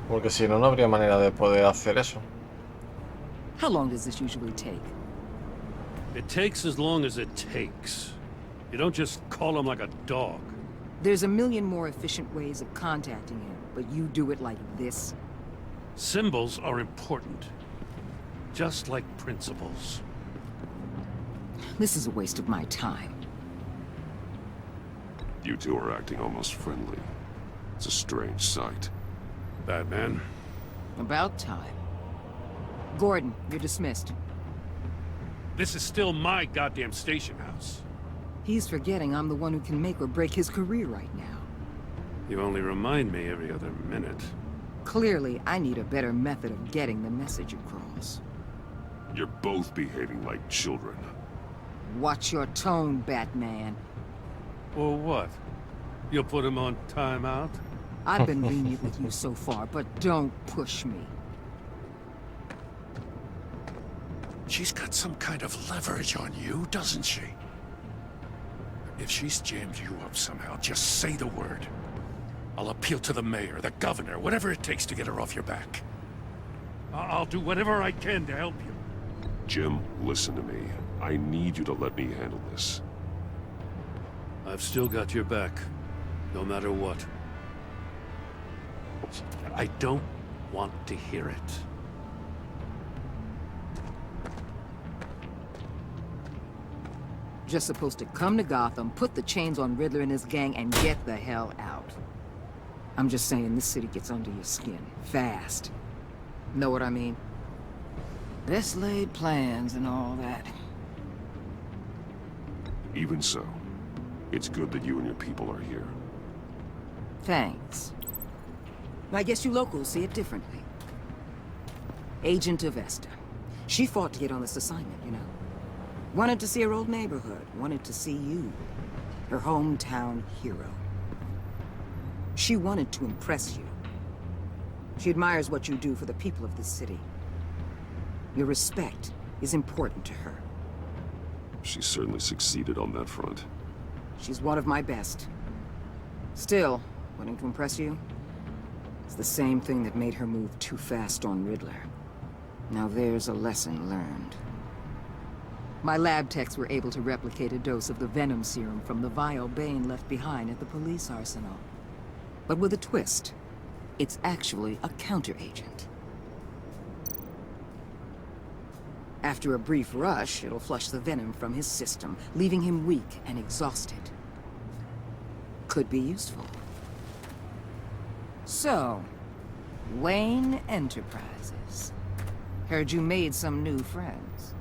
Porque si no, no habría manera de poder hacer eso. How long does this usually take? It takes as long as it takes. You don't just call him like a dog. There's a million more efficient ways of contacting him, but you do it like this? Symbols are important. Just like principles. This is a waste of my time. You two are acting almost friendly. It's a strange sight. Batman? About time. Gordon, you're dismissed. This is still my goddamn station house. He's forgetting I'm the one who can make or break his career right now. You only remind me every other minute. Clearly, I need a better method of getting the message across. You're both behaving like children. Watch your tone, Batman. Or what? You'll put him on timeout? I've been lenient with you so far, but don't push me. She's got some kind of leverage on you, doesn't she? If she's jammed you up somehow, just say the word. I'll appeal to the mayor, the governor, whatever it takes to get her off your back. I'll do whatever I can to help you. Jim, listen to me. I need you to let me handle this. I've still got your back, no matter what. I don't want to hear it. Just supposed to come to Gotham, put the chains on Riddler and his gang, and get the hell out. I'm just saying, this city gets under your skin. Fast. Know what I mean? Best laid plans and all that. Even so, it's good that you and your people are here. Thanks. I guess you locals see it differently. Agent Avesta. She fought to get on this assignment, you know? Wanted to see her old neighborhood. Wanted to see you. Her hometown hero. She wanted to impress you. She admires what you do for the people of this city. Your respect is important to her. She certainly succeeded on that front. She's one of my best. Still, wanting to impress you? It's the same thing that made her move too fast on Riddler. Now there's a lesson learned. My lab techs were able to replicate a dose of the venom serum from the vial Bane left behind at the police arsenal. But with a twist. It's actually a counter-agent. After a brief rush, it'll flush the venom from his system, leaving him weak and exhausted. Could be useful. So, Wayne Enterprises. Heard you made some new friends.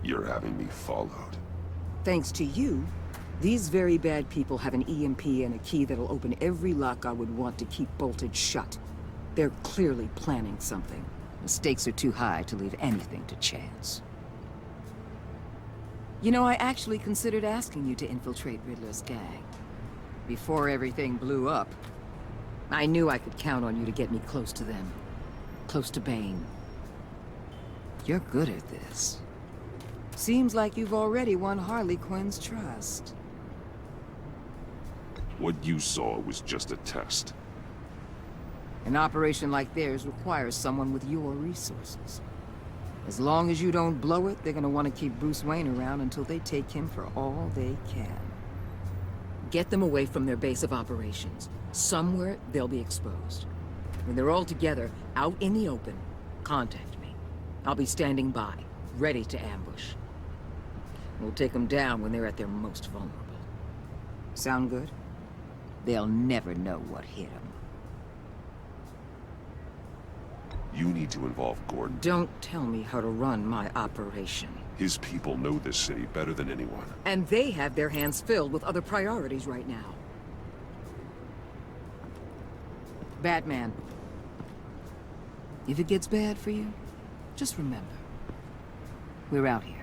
You're having me followed. Thanks to you, these very bad people have an EMP and a key that'll open every lock I would want to keep bolted shut. They're clearly planning something. The stakes are too high to leave anything to chance. You know, I actually considered asking you to infiltrate Riddler's gang. Before everything blew up, I knew I could count on you to get me close to them. Close to Bane. You're good at this. Seems like you've already won Harley Quinn's trust. What you saw was just a test. An operation like theirs requires someone with your resources. As long as you don't blow it, they're gonna want to keep Bruce Wayne around until they take him for all they can. Get them away from their base of operations. Somewhere they'll be exposed. When they're all together, out in the open, contact me. I'll be standing by, ready to ambush. We'll take them down when they're at their most vulnerable. Sound good? They'll never know what hit them. You need to involve Gordon. Don't tell me how to run my operation. His people know this city better than anyone. And they have their hands filled with other priorities right now. Batman. If it gets bad for you, just remember. We're out here.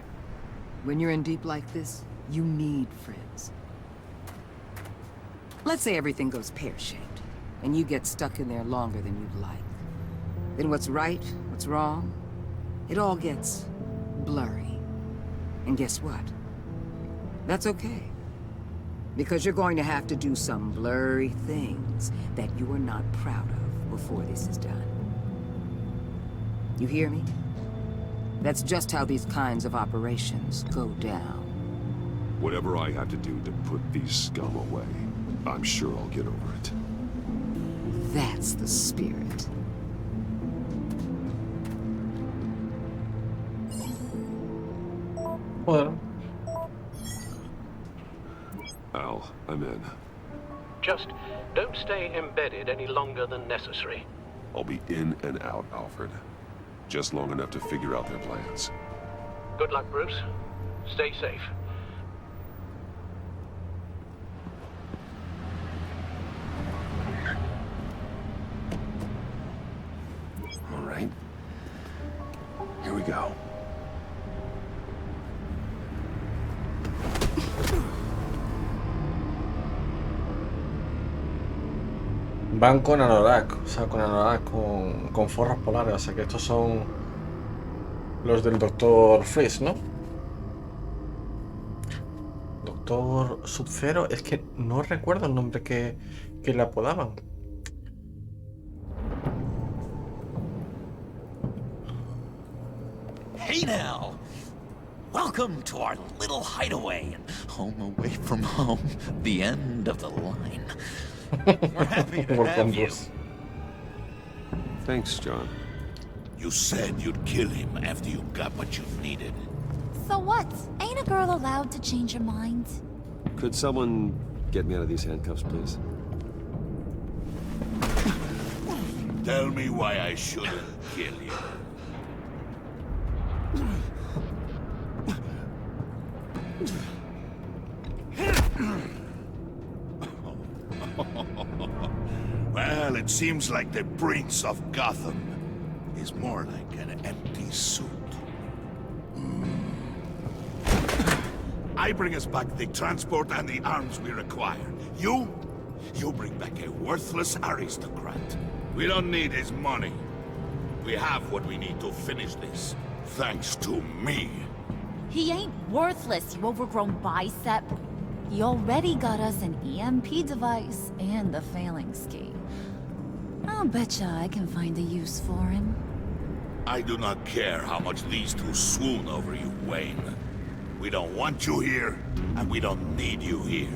When you're in deep like this, you need friends. Let's say everything goes pear-shaped, and you get stuck in there longer than you'd like. Then what's right, what's wrong, it all gets blurry. And guess what? That's okay. Because you're going to have to do some blurry things that you are not proud of before this is done. You hear me? That's just how these kinds of operations go down. Whatever I have to do to put these scum away, I'm sure I'll get over it. That's the spirit. Well. Al, I'm in. Just don't stay embedded any longer than necessary. I'll be in and out, Alfred. Just long enough to figure out their plans. Good luck, Bruce. Stay safe. All right. Here we go. Van con anorak, o sea, con anorak, con forras polares, o sea que estos son los del Doctor Freeze, ¿no? Doctor Sub-Zero, es que no recuerdo el nombre que le apodaban. Hey now! Welcome to our little hideaway and home away from home, the end of the line. We're happy to have you. Thanks, John. You said you'd kill him after you got what you needed. So what? Ain't a girl allowed to change her mind? Could someone get me out of these handcuffs, please? Tell me why I shouldn't kill you. Well, it seems like the Prince of Gotham is more like an empty suit. I bring us back the transport and the arms we require. You bring back a worthless aristocrat. We don't need his money. We have what we need to finish this, thanks to me. He ain't worthless, you overgrown bicep. He already got us an EMP device and the phalanx key. I'll betcha I can find a use for him. I do not care how much these two swoon over you, Wayne. We don't want you here, and we don't need you here.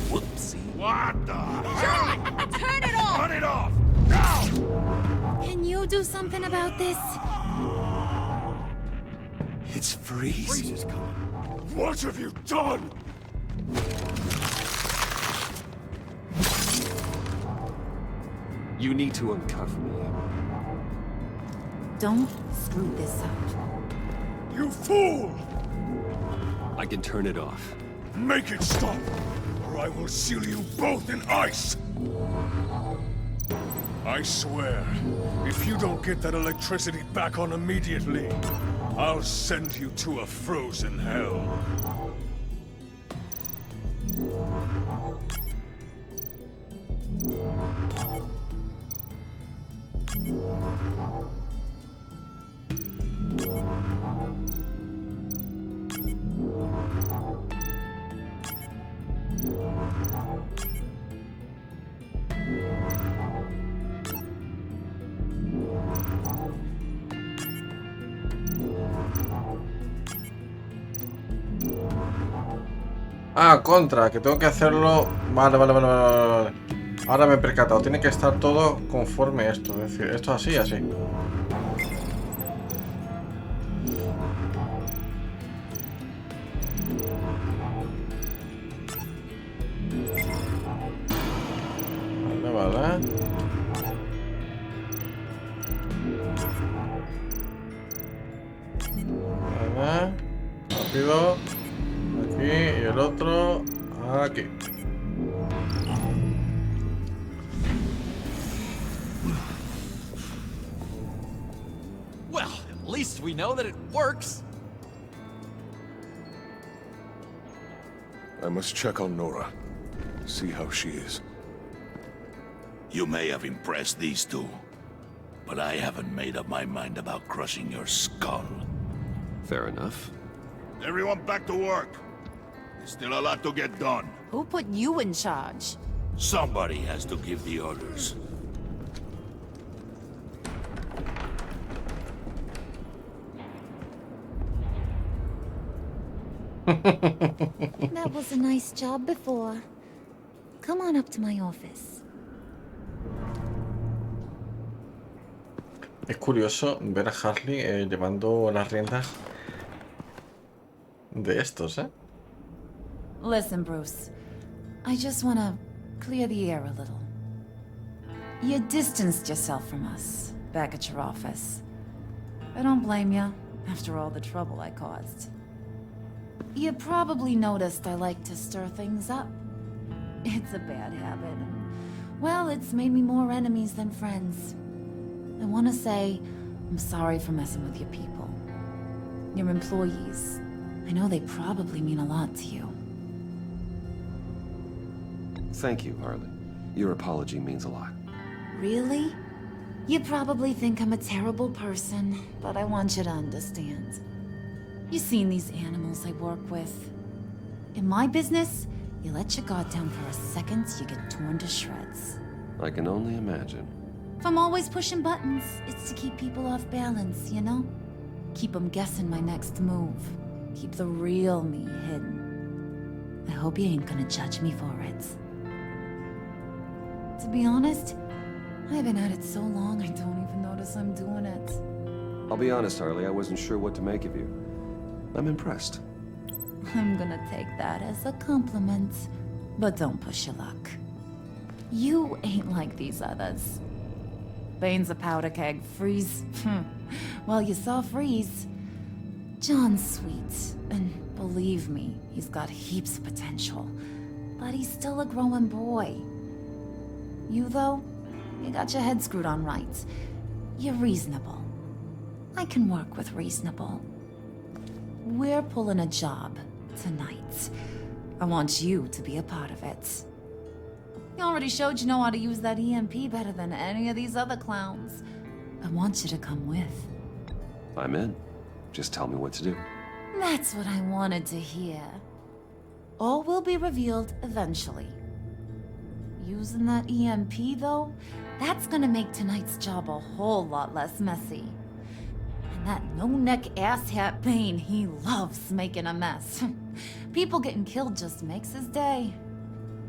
Whoopsie. What the hell? Turn it off! Turn it off! Now! Can you do something about this? It's Freeze. Freeze is coming. What have you done? You need to uncuff me. Don't screw this up. You fool! I can turn it off. Make it stop, or I will seal you both in ice! I swear, if you don't get that electricity back on immediately, I'll send you to a frozen hell. Ah, contra, que tengo que hacerlo. Vale. Ahora me he percatado. Tiene que estar todo conforme esto. Es decir, esto así, así. Vale. Rápido. Aquí y el otro aquí. Well, at least we know that it works. I must check on Nora. See how she is. You may have impressed these two, but I haven't made up my mind about crushing your skull. Fair enough. Everyone back to work. There's still a lot to get done. Who put you in charge? Somebody has to give the orders. That was a nice job before. Come on up to my office. Es curioso ver a Harley llevando las riendas de estos, ¿eh? Listen, Bruce. I just want to clear the air a little. You distanced yourself from us. back at your office. I don't blame you, after all the trouble I caused. You probably noticed I like to stir things up. It's a bad habit, and, well, it's made me more enemies than friends. I want to say I'm sorry for messing with your people. Your employees. I know they probably mean a lot to you. Thank you, Harley. Your apology means a lot. Really? You probably think I'm a terrible person, but I want you to understand. You've seen these animals I work with. In my business, you let your guard down for a second, you get torn to shreds. I can only imagine. If I'm always pushing buttons, it's to keep people off balance, you know? Keep them guessing my next move. Keep the real me hidden. I hope you ain't gonna judge me for it. To be honest, I've been at it so long I don't even notice I'm doing it. I'll be honest, Harley, I wasn't sure what to make of you. I'm impressed. I'm gonna take that as a compliment, but don't push your luck. You ain't like these others. Bane's a powder keg, Freeze. Well, you saw Freeze. John's sweet, and believe me, he's got heaps of potential. But he's still a growing boy. You, though, you got your head screwed on right. You're reasonable. I can work with reasonable. We're pulling a job tonight. I want you to be a part of it. You already showed you know how to use that EMP better than any of these other clowns. I want you to come with. I'm in. Just tell me what to do. That's what I wanted to hear. All will be revealed eventually. Using that EMP, though, that's gonna make tonight's job a whole lot less messy. And that no-neck asshat Bane, he loves making a mess. People getting killed just makes his day.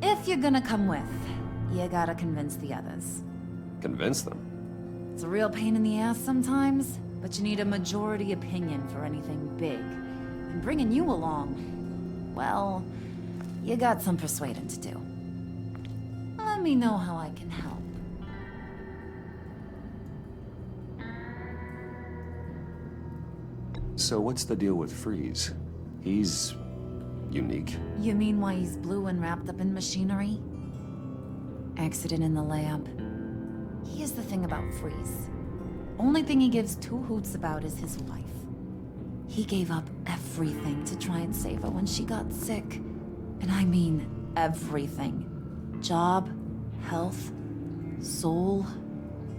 If you're gonna come with, you gotta convince the others. Convince them? It's a real pain in the ass sometimes, but you need a majority opinion for anything big. And bringing you along, well, you got some persuading to do. Let me know how I can help. So what's the deal with Freeze? He's unique. You mean why he's blue and wrapped up in machinery? Accident in the lab. Here's the thing about Freeze. Only thing he gives two hoots about is his wife. He gave up everything to try and save her when she got sick. And I mean everything. Job, health, soul,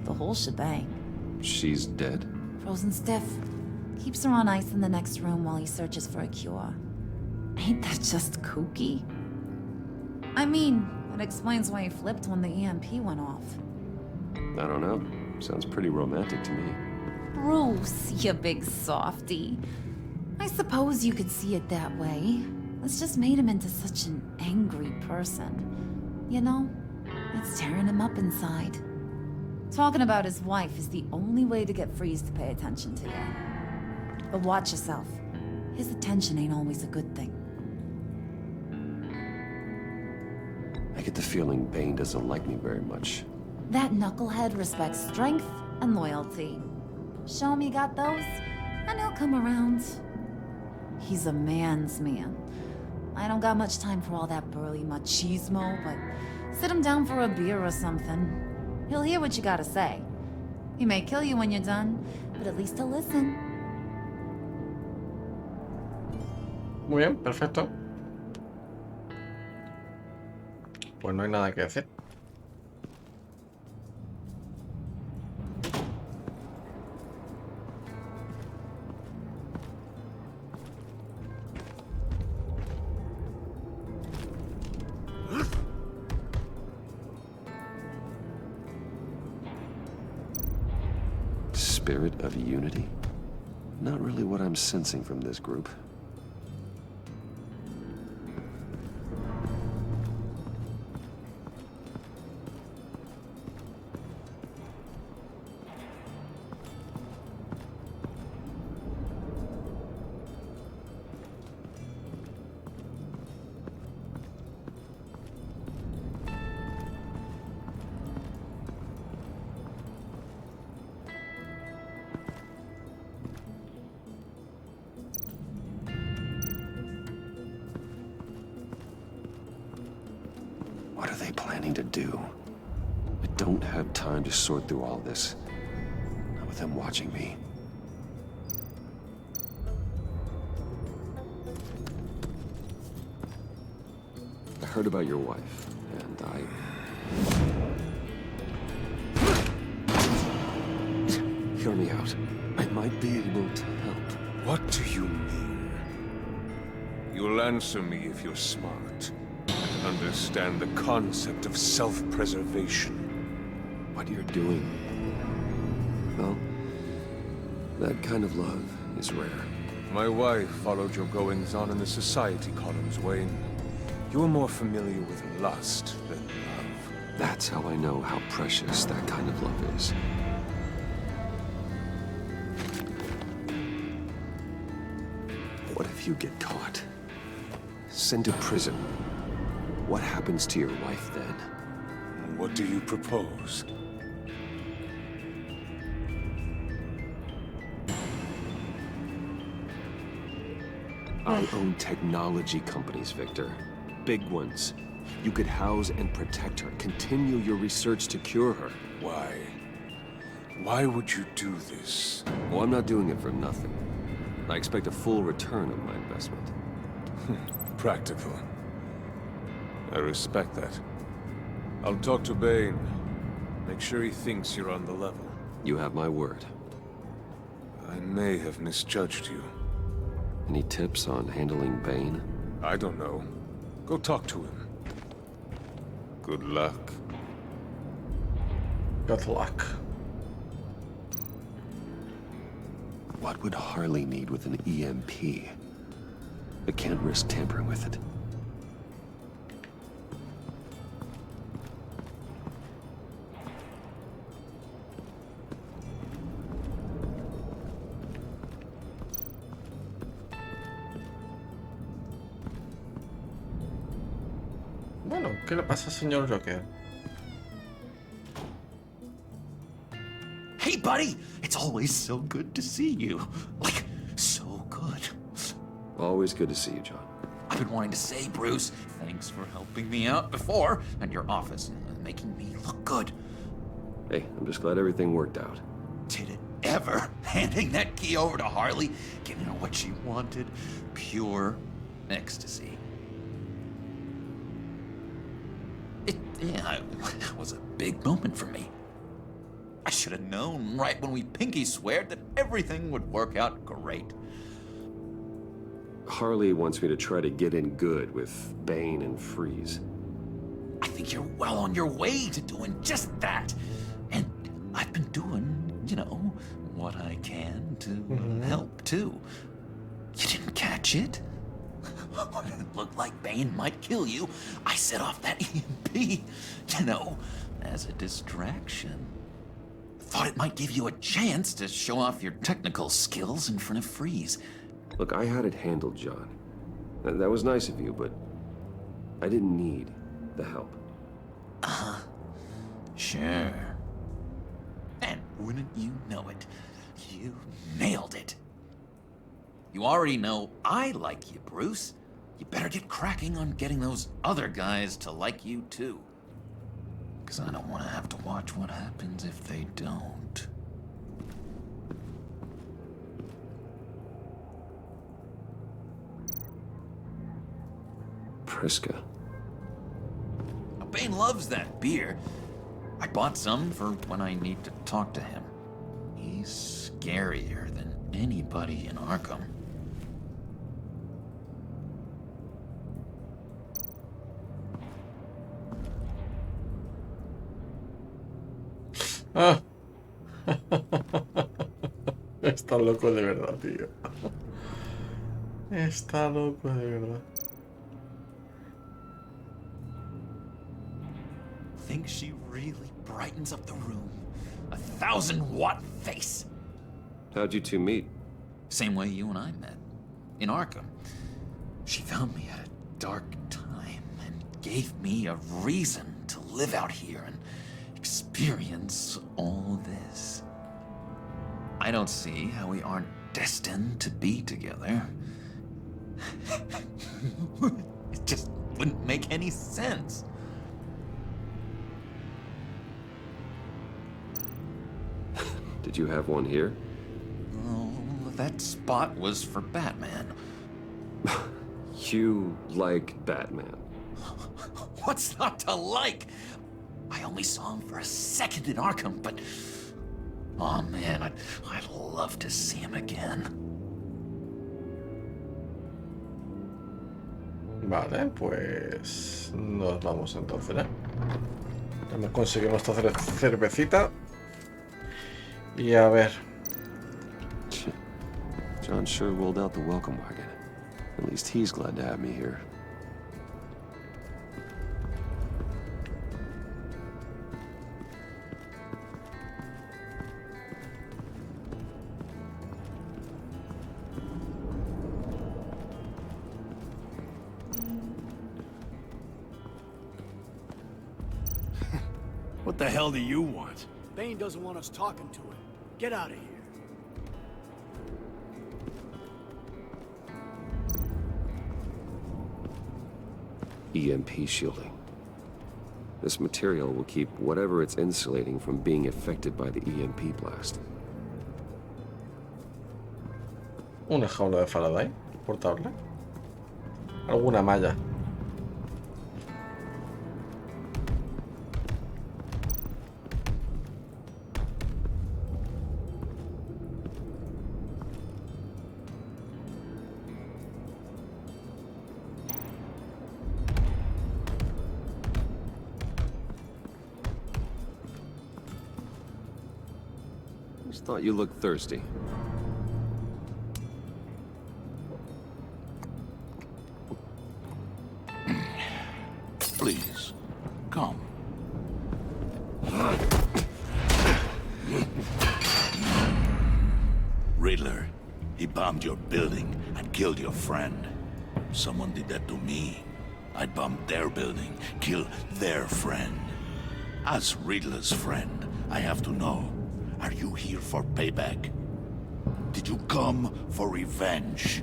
the whole shebang. She's dead? Frozen stiff. Keeps her on ice in the next room while he searches for a cure. Ain't that just kooky? I mean, it explains why he flipped when the EMP went off. I don't know. Sounds pretty romantic to me. Bruce, you big softy. I suppose you could see it that way. It's just made him into such an angry person. You know, it's tearing him up inside. Talking about his wife is the only way to get Freeze to pay attention to you. But watch yourself. His attention ain't always a good thing. I get the feeling Bane doesn't like me very much. That knucklehead respects strength and loyalty. Show him you got those, and he'll come around. He's a man's man. I don't got much time for all that burly machismo, but sit him down for a beer or something. He'll hear what you gotta say. He may kill you when you're done, but at least he'll listen. Muy bien, perfecto. Pues no hay nada que decir. Spirit of unity? Not really what I'm sensing from this group. What are they planning to do? I don't have time to sort through all this. Not with them watching me. I heard about your wife, and Hear me out. I might be able to help. What do you mean? You'll answer me if you're smart. And understand the concept of self-preservation. What you're doing. Well, that kind of love is rare. My wife followed your goings-on in the society columns, Wayne. You are more familiar with lust than love. That's how I know how precious that kind of love is. What if you get caught? Sent to prison? What happens to your wife then? What do you propose? I own technology companies, Victor. Big ones. You could house and protect her, continue your research to cure her. Why? Why would you do this? Well, I'm not doing it for nothing. I expect a full return on my investment. Practical. I respect that. I'll talk to Bane. Make sure he thinks you're on the level. You have my word. I may have misjudged you. Any tips on handling Bane? I don't know. Go talk to him. Good luck. Good luck. What would Harley need with an EMP? I can't risk tampering with it. Bueno, ¿qué le pasa, señor Joker? Hey, buddy! It's always so good to see you. Like, so good. Always good to see you, John. I've been wanting to say, Bruce, thanks for helping me out before, and your office, and making me look good. Hey, I'm just glad everything worked out. Did it ever? Handing that key over to Harley, giving her what she wanted. Pure ecstasy. It was a big moment for me. I should have known right when we pinky sweared that everything would work out great. Harley wants me to try to get in good with Bane and Freeze. I think you're well on your way to doing just that. And I've been doing, you know, what I can to help, too. You didn't catch it? When it looked like Bane might kill you, I set off that EMP, you know, as a distraction. Thought it might give you a chance to show off your technical skills in front of Freeze. Look, I had it handled, John. That was nice of you, but I didn't need the help. Sure. And wouldn't you know it, you nailed it. You already know I like you, Bruce. You better get cracking on getting those other guys to like you, too. Because I don't want to have to watch what happens if they don't. Priska. Bane loves that beer. I bought some for when I need to talk to him. He's scarier than anybody in Arkham. Ah. Está loco de verdad, tío. Está loco de verdad. Think she really brightens up the room. 1,000-watt face. How'd you two meet? Same way you and I met. In Arkham. She found me at a dark time and gave me a reason to live out here and experience all this. I don't see how we aren't destined to be together. It just wouldn't make any sense. Did you have one here? Oh, that spot was for Batman. You like Batman? What's not to like? I only saw him for a second in Arkham, but... Oh man, I'd love to see him again. Vale, pues nos vamos entonces, ¿eh? Hemos conseguido nuestra cervecita. Y a ver. John sure rolled out the welcome wagon. At least he's glad to have me here. What the hell do you want? Bane doesn't want us talking to him. Get out of here. EMP shielding. This material will keep whatever it's insulating from being affected by the EMP blast. Una jaula de Faraday portable. Alguna malla. Just thought you looked thirsty. Please, come. Riddler, he bombed your building and killed your friend. Someone did that to me. I'd bomb their building, kill their friend. As Riddler's friend, I have to know, are you here for payback? Did you come for revenge?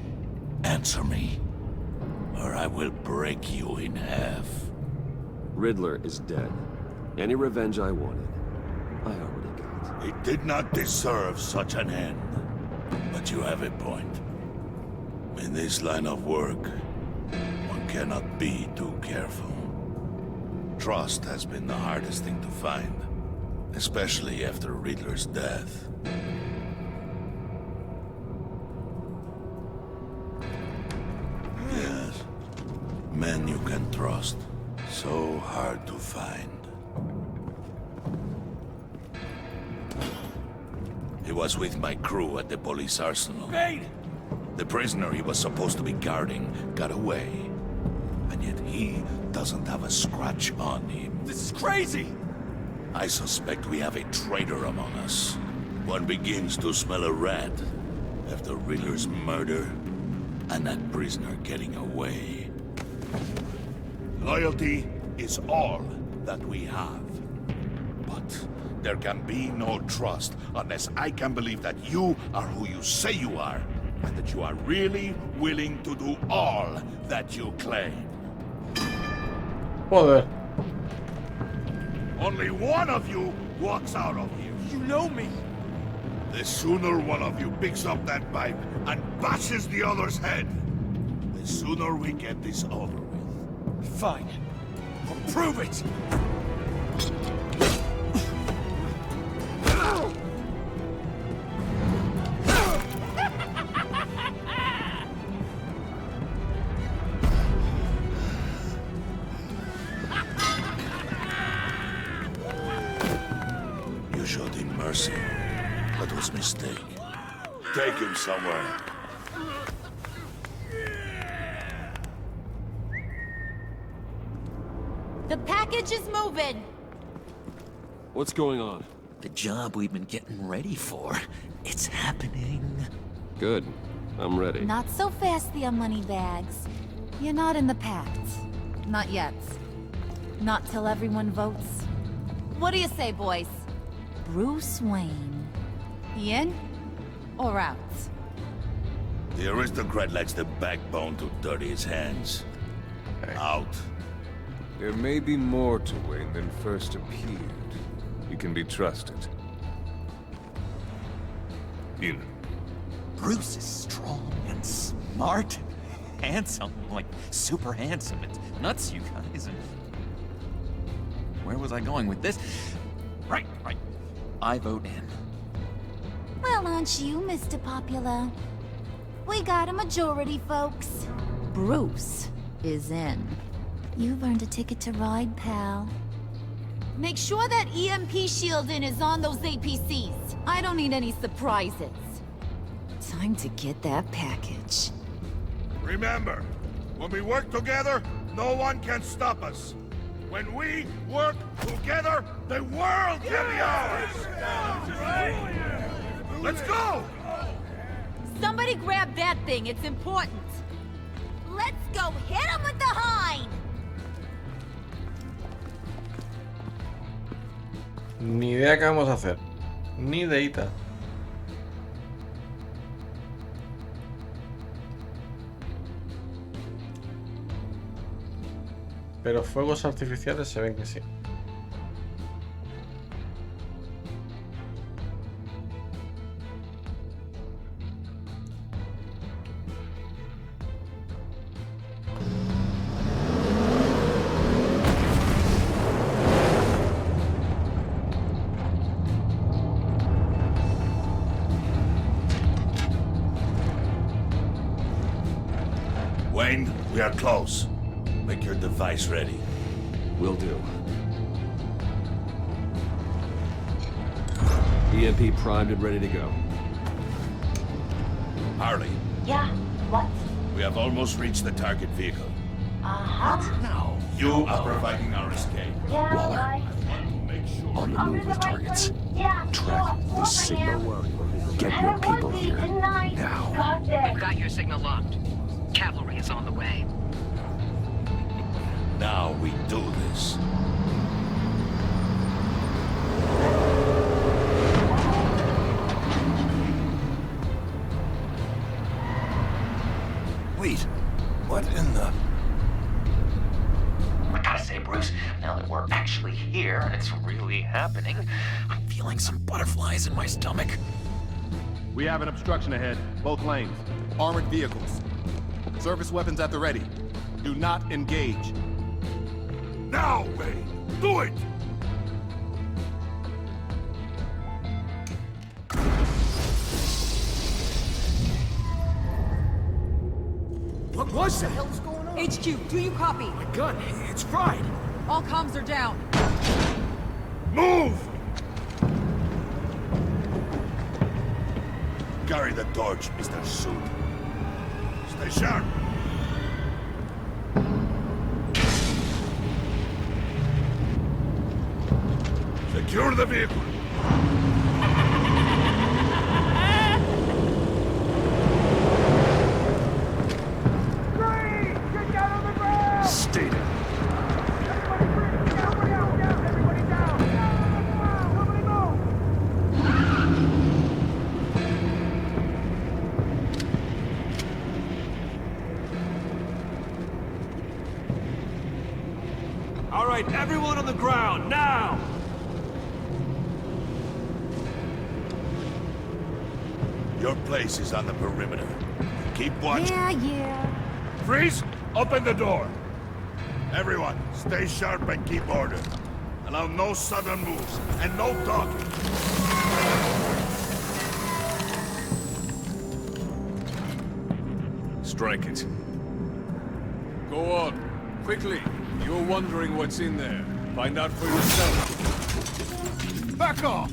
Answer me, or I will break you in half. Riddler is dead. Any revenge I wanted, I already got. He did not deserve such an end. But you have a point. In this line of work, one cannot be too careful. Trust has been the hardest thing to find, especially after Riddler's death. Yes, men you can trust. So hard to find. He was with my crew at the police arsenal. Bane! The prisoner he was supposed to be guarding got away. And yet he doesn't have a scratch on him. This is crazy! I suspect we have a traitor among us. One begins to smell a rat after Riddler's murder and that prisoner getting away. Loyalty is all that we have. But there can be no trust unless I can believe that you are who you say you are, and that you are really willing to do all that you claim. Joder. Only one of you walks out of here. You know me. The sooner one of you picks up that pipe and bashes the other's head, the sooner we get this over with. Fine. I'll prove it! You showed him mercy. That was a mistake. Take him somewhere. The package is moving. What's going on? The job we've been getting ready for. It's happening. Good. I'm ready. Not so fast, the money bags. You're not in the pact. Not yet. Not till everyone votes. What do you say, boys? Bruce Wayne. He in or out? The aristocrat lacks the backbone to dirty his hands. Out. There may be more to Wayne than first appeared. He can be trusted. In. Bruce is strong and smart, handsome, like super handsome. It's nuts, you guys. And where was I going with this? Right. I vote in. Well, aren't you, Mr. Popular? We got a majority, folks. Bruce is in. You've earned a ticket to ride, pal. Make sure that EMP shielding is on those APCs. I don't need any surprises. Time to get that package. Remember, when we work together, no one can stop us. When we work together, the world can be ours! Let's go! Somebody grab that thing, it's important. Let's go hit him with the hind! Ni idea qué vamos a hacer. Ni ideita. Pero fuegos artificiales se ven que sí. Wayne, we are close. Make your device ready. Will do. EMP primed and ready to go. Harley, Yeah, what? we have almost reached the target vehicle. Uh-huh. Now, you are providing our escape. Yeah, Waller. right. On the move with targets. Yeah, Track sure. this signal. Get your people here. Now. Got that. We've got your signal locked. Cavalry is on the way. Now we do this. Wait, what in the... I gotta say, Bruce, now that we're actually here and it's really happening, I'm feeling some butterflies in my stomach. We have an obstruction ahead, both lanes. Armored vehicles. Service weapons at the ready. Do not engage. Now, Wayne! Do it! What was that? What's going on? HQ, do you copy? My gun, it's fried. All comms are down. Move! Carry the torch, Mr. Suit. Stay sharp. Secure the vehicle. Stay there. All right, everyone on the ground, now! Your place is on the perimeter. Keep watch. Yeah. Freeze! Open the door. Everyone, stay sharp and keep order. Allow no sudden moves and no talking. Strike it. Go on. Quickly. You're wondering what's in there. Find out for yourself. Back off,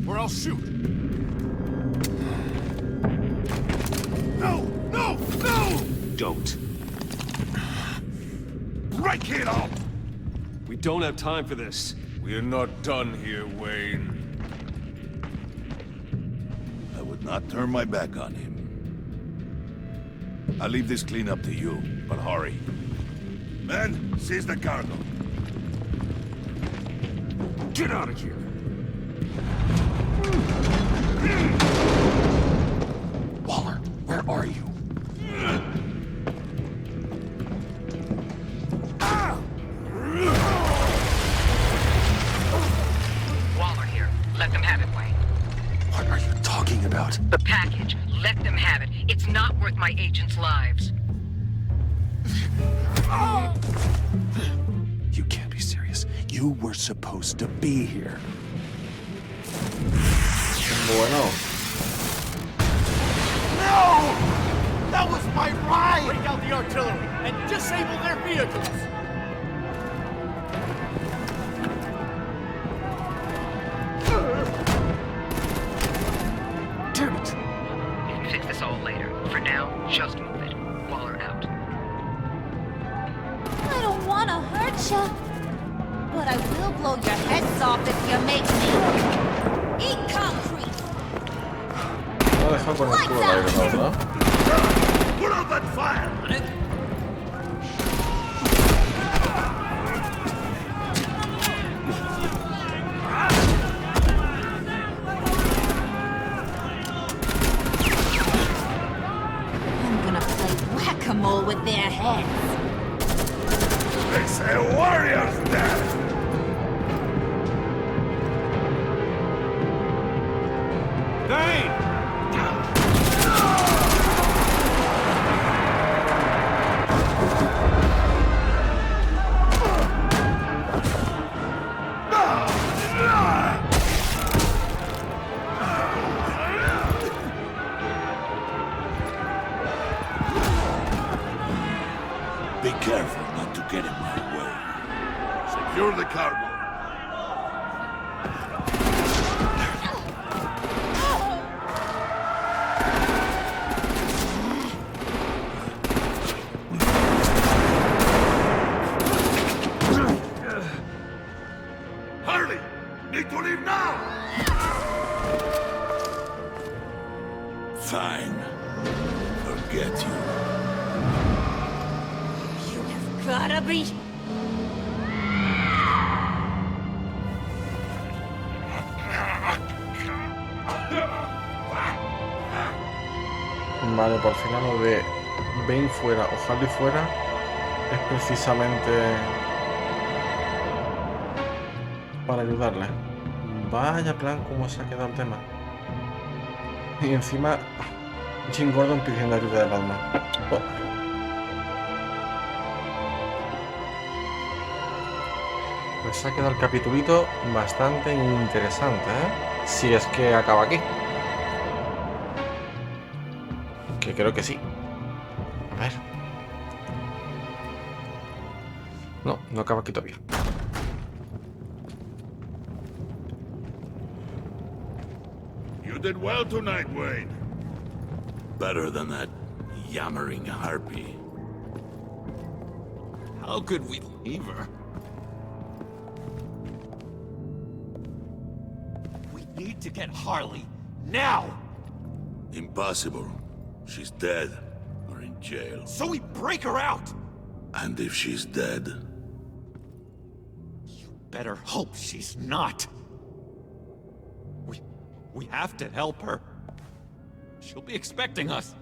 or I'll shoot. No! No! No! Don't. Break it up! We don't have time for this. We're not done here, Wayne. I would not turn my back on him. I'll leave this cleanup to you, but hurry. Men, seize the cargo. Get out of here! Waller, where are you? Waller here. Let them have it, Wayne. What are you talking about? what? The package. Let them have it. It's not worth my agents' lives. You can't be serious. You were supposed to be here. Bueno. No! That was my ride! Bring out the artillery and disable their vehicles! Damn it! We can fix this all later. For now, just move it. Waller out. I don't want to hurt ya, but I will blow your heads off if you make me eat concrete. No deja con el culo al aire, ¿verdad? Put out that fire! I'm gonna play whack-a-mole with their heads. They say warrior's death! Bane! Be careful not to get in my way. Secure the cargo. Hurry! Need to leave now! Fine. Forget you. Gotta be. Vale, por fin lo de Bane fuera o Harley fuera es precisamente para ayudarle. Vaya plan cómo se ha quedado el tema. Y encima Jim Gordon pidiendo ayuda de Batman. Oh. Pues se ha quedado el capitulito bastante interesante, ¿eh? Si es que acaba aquí. Que creo que sí. A ver. No, no acaba aquí todavía. You did well tonight, Wayne. Better than that yammering harpy. How could we leave her? Need to get Harley, now! Impossible. She's dead, or in jail. So we break her out! And if she's dead? You better hope she's not. We have to help her. She'll be expecting us.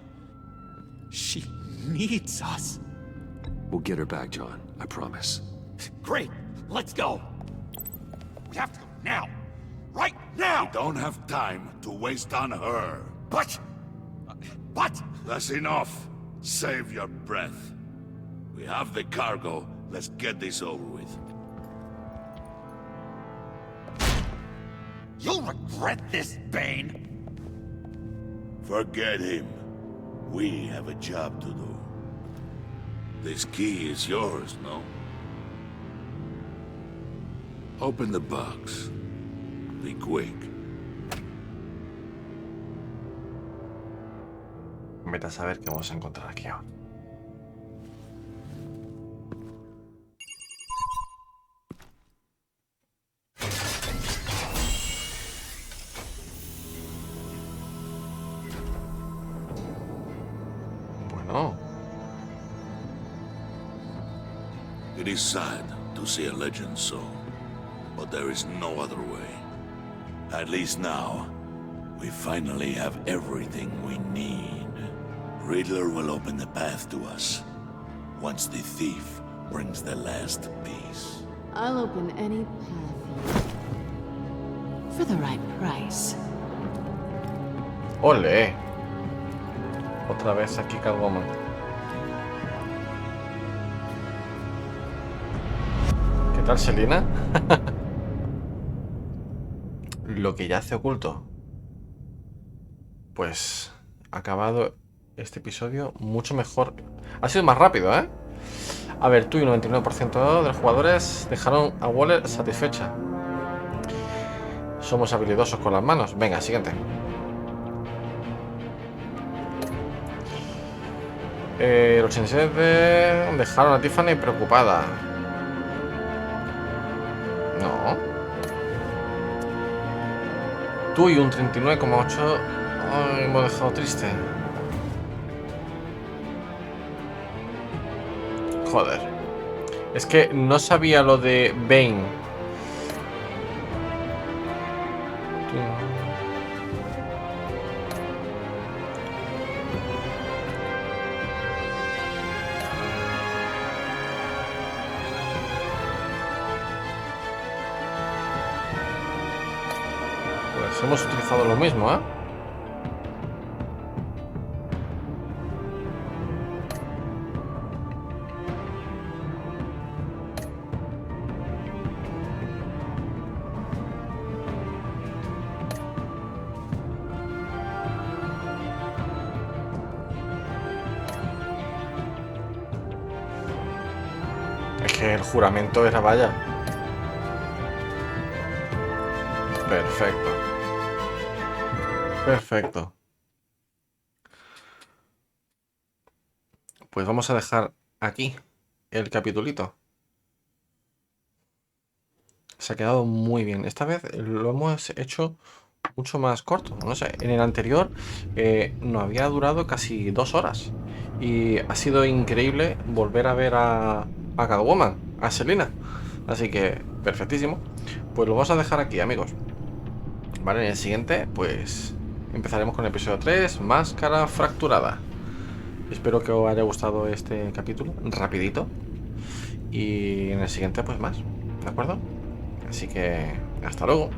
She needs us. We'll get her back, John. I promise. Great. Let's go. We have to go now. Right now! We don't have time to waste on her. But... That's enough. Save your breath. We have the cargo. Let's get this over with. You'll regret this, Bane! Forget him. We have a job to do. This key is yours, no? Open the box. Be quick. Vete a saber qué vamos a encontrar aquí ahora. Bueno. It is sad to see a legend so, but there is no other way. At least now, we finally have everything we need. Riddler will open the path to us, once the thief brings the last piece. I'll open any path for the right price. ¡Ole! Otra vez aquí Catwoman. ¿Qué tal, Selina? Lo que yace oculto. Pues ha acabado este episodio mucho mejor. Ha sido más rápido, ¿eh? A ver, tú y 99% de los jugadores dejaron a Waller satisfecha. Somos habilidosos con las manos. Venga, siguiente. El 87 dejaron a Tiffany preocupada. No. Tú y un 39,8 hemos dejado triste. Joder. Es que no sabía lo de Bane. Pues hemos utilizado lo mismo, ¿eh? Es que el juramento era vaya. Perfecto. Perfecto. Pues vamos a dejar aquí el capitulito. Se ha quedado muy bien. Esta vez lo hemos hecho mucho más corto. No sé, en el anterior nos había durado casi 2 horas. Y ha sido increíble volver a ver a Catwoman, a Selina. Así que, perfectísimo. Pues lo vamos a dejar aquí, amigos. Vale, en el siguiente, pues empezaremos con el episodio 3, Máscara Fracturada. Espero que os haya gustado este capítulo, rapidito. Y en el siguiente, pues más, ¿de acuerdo? Así que, hasta luego.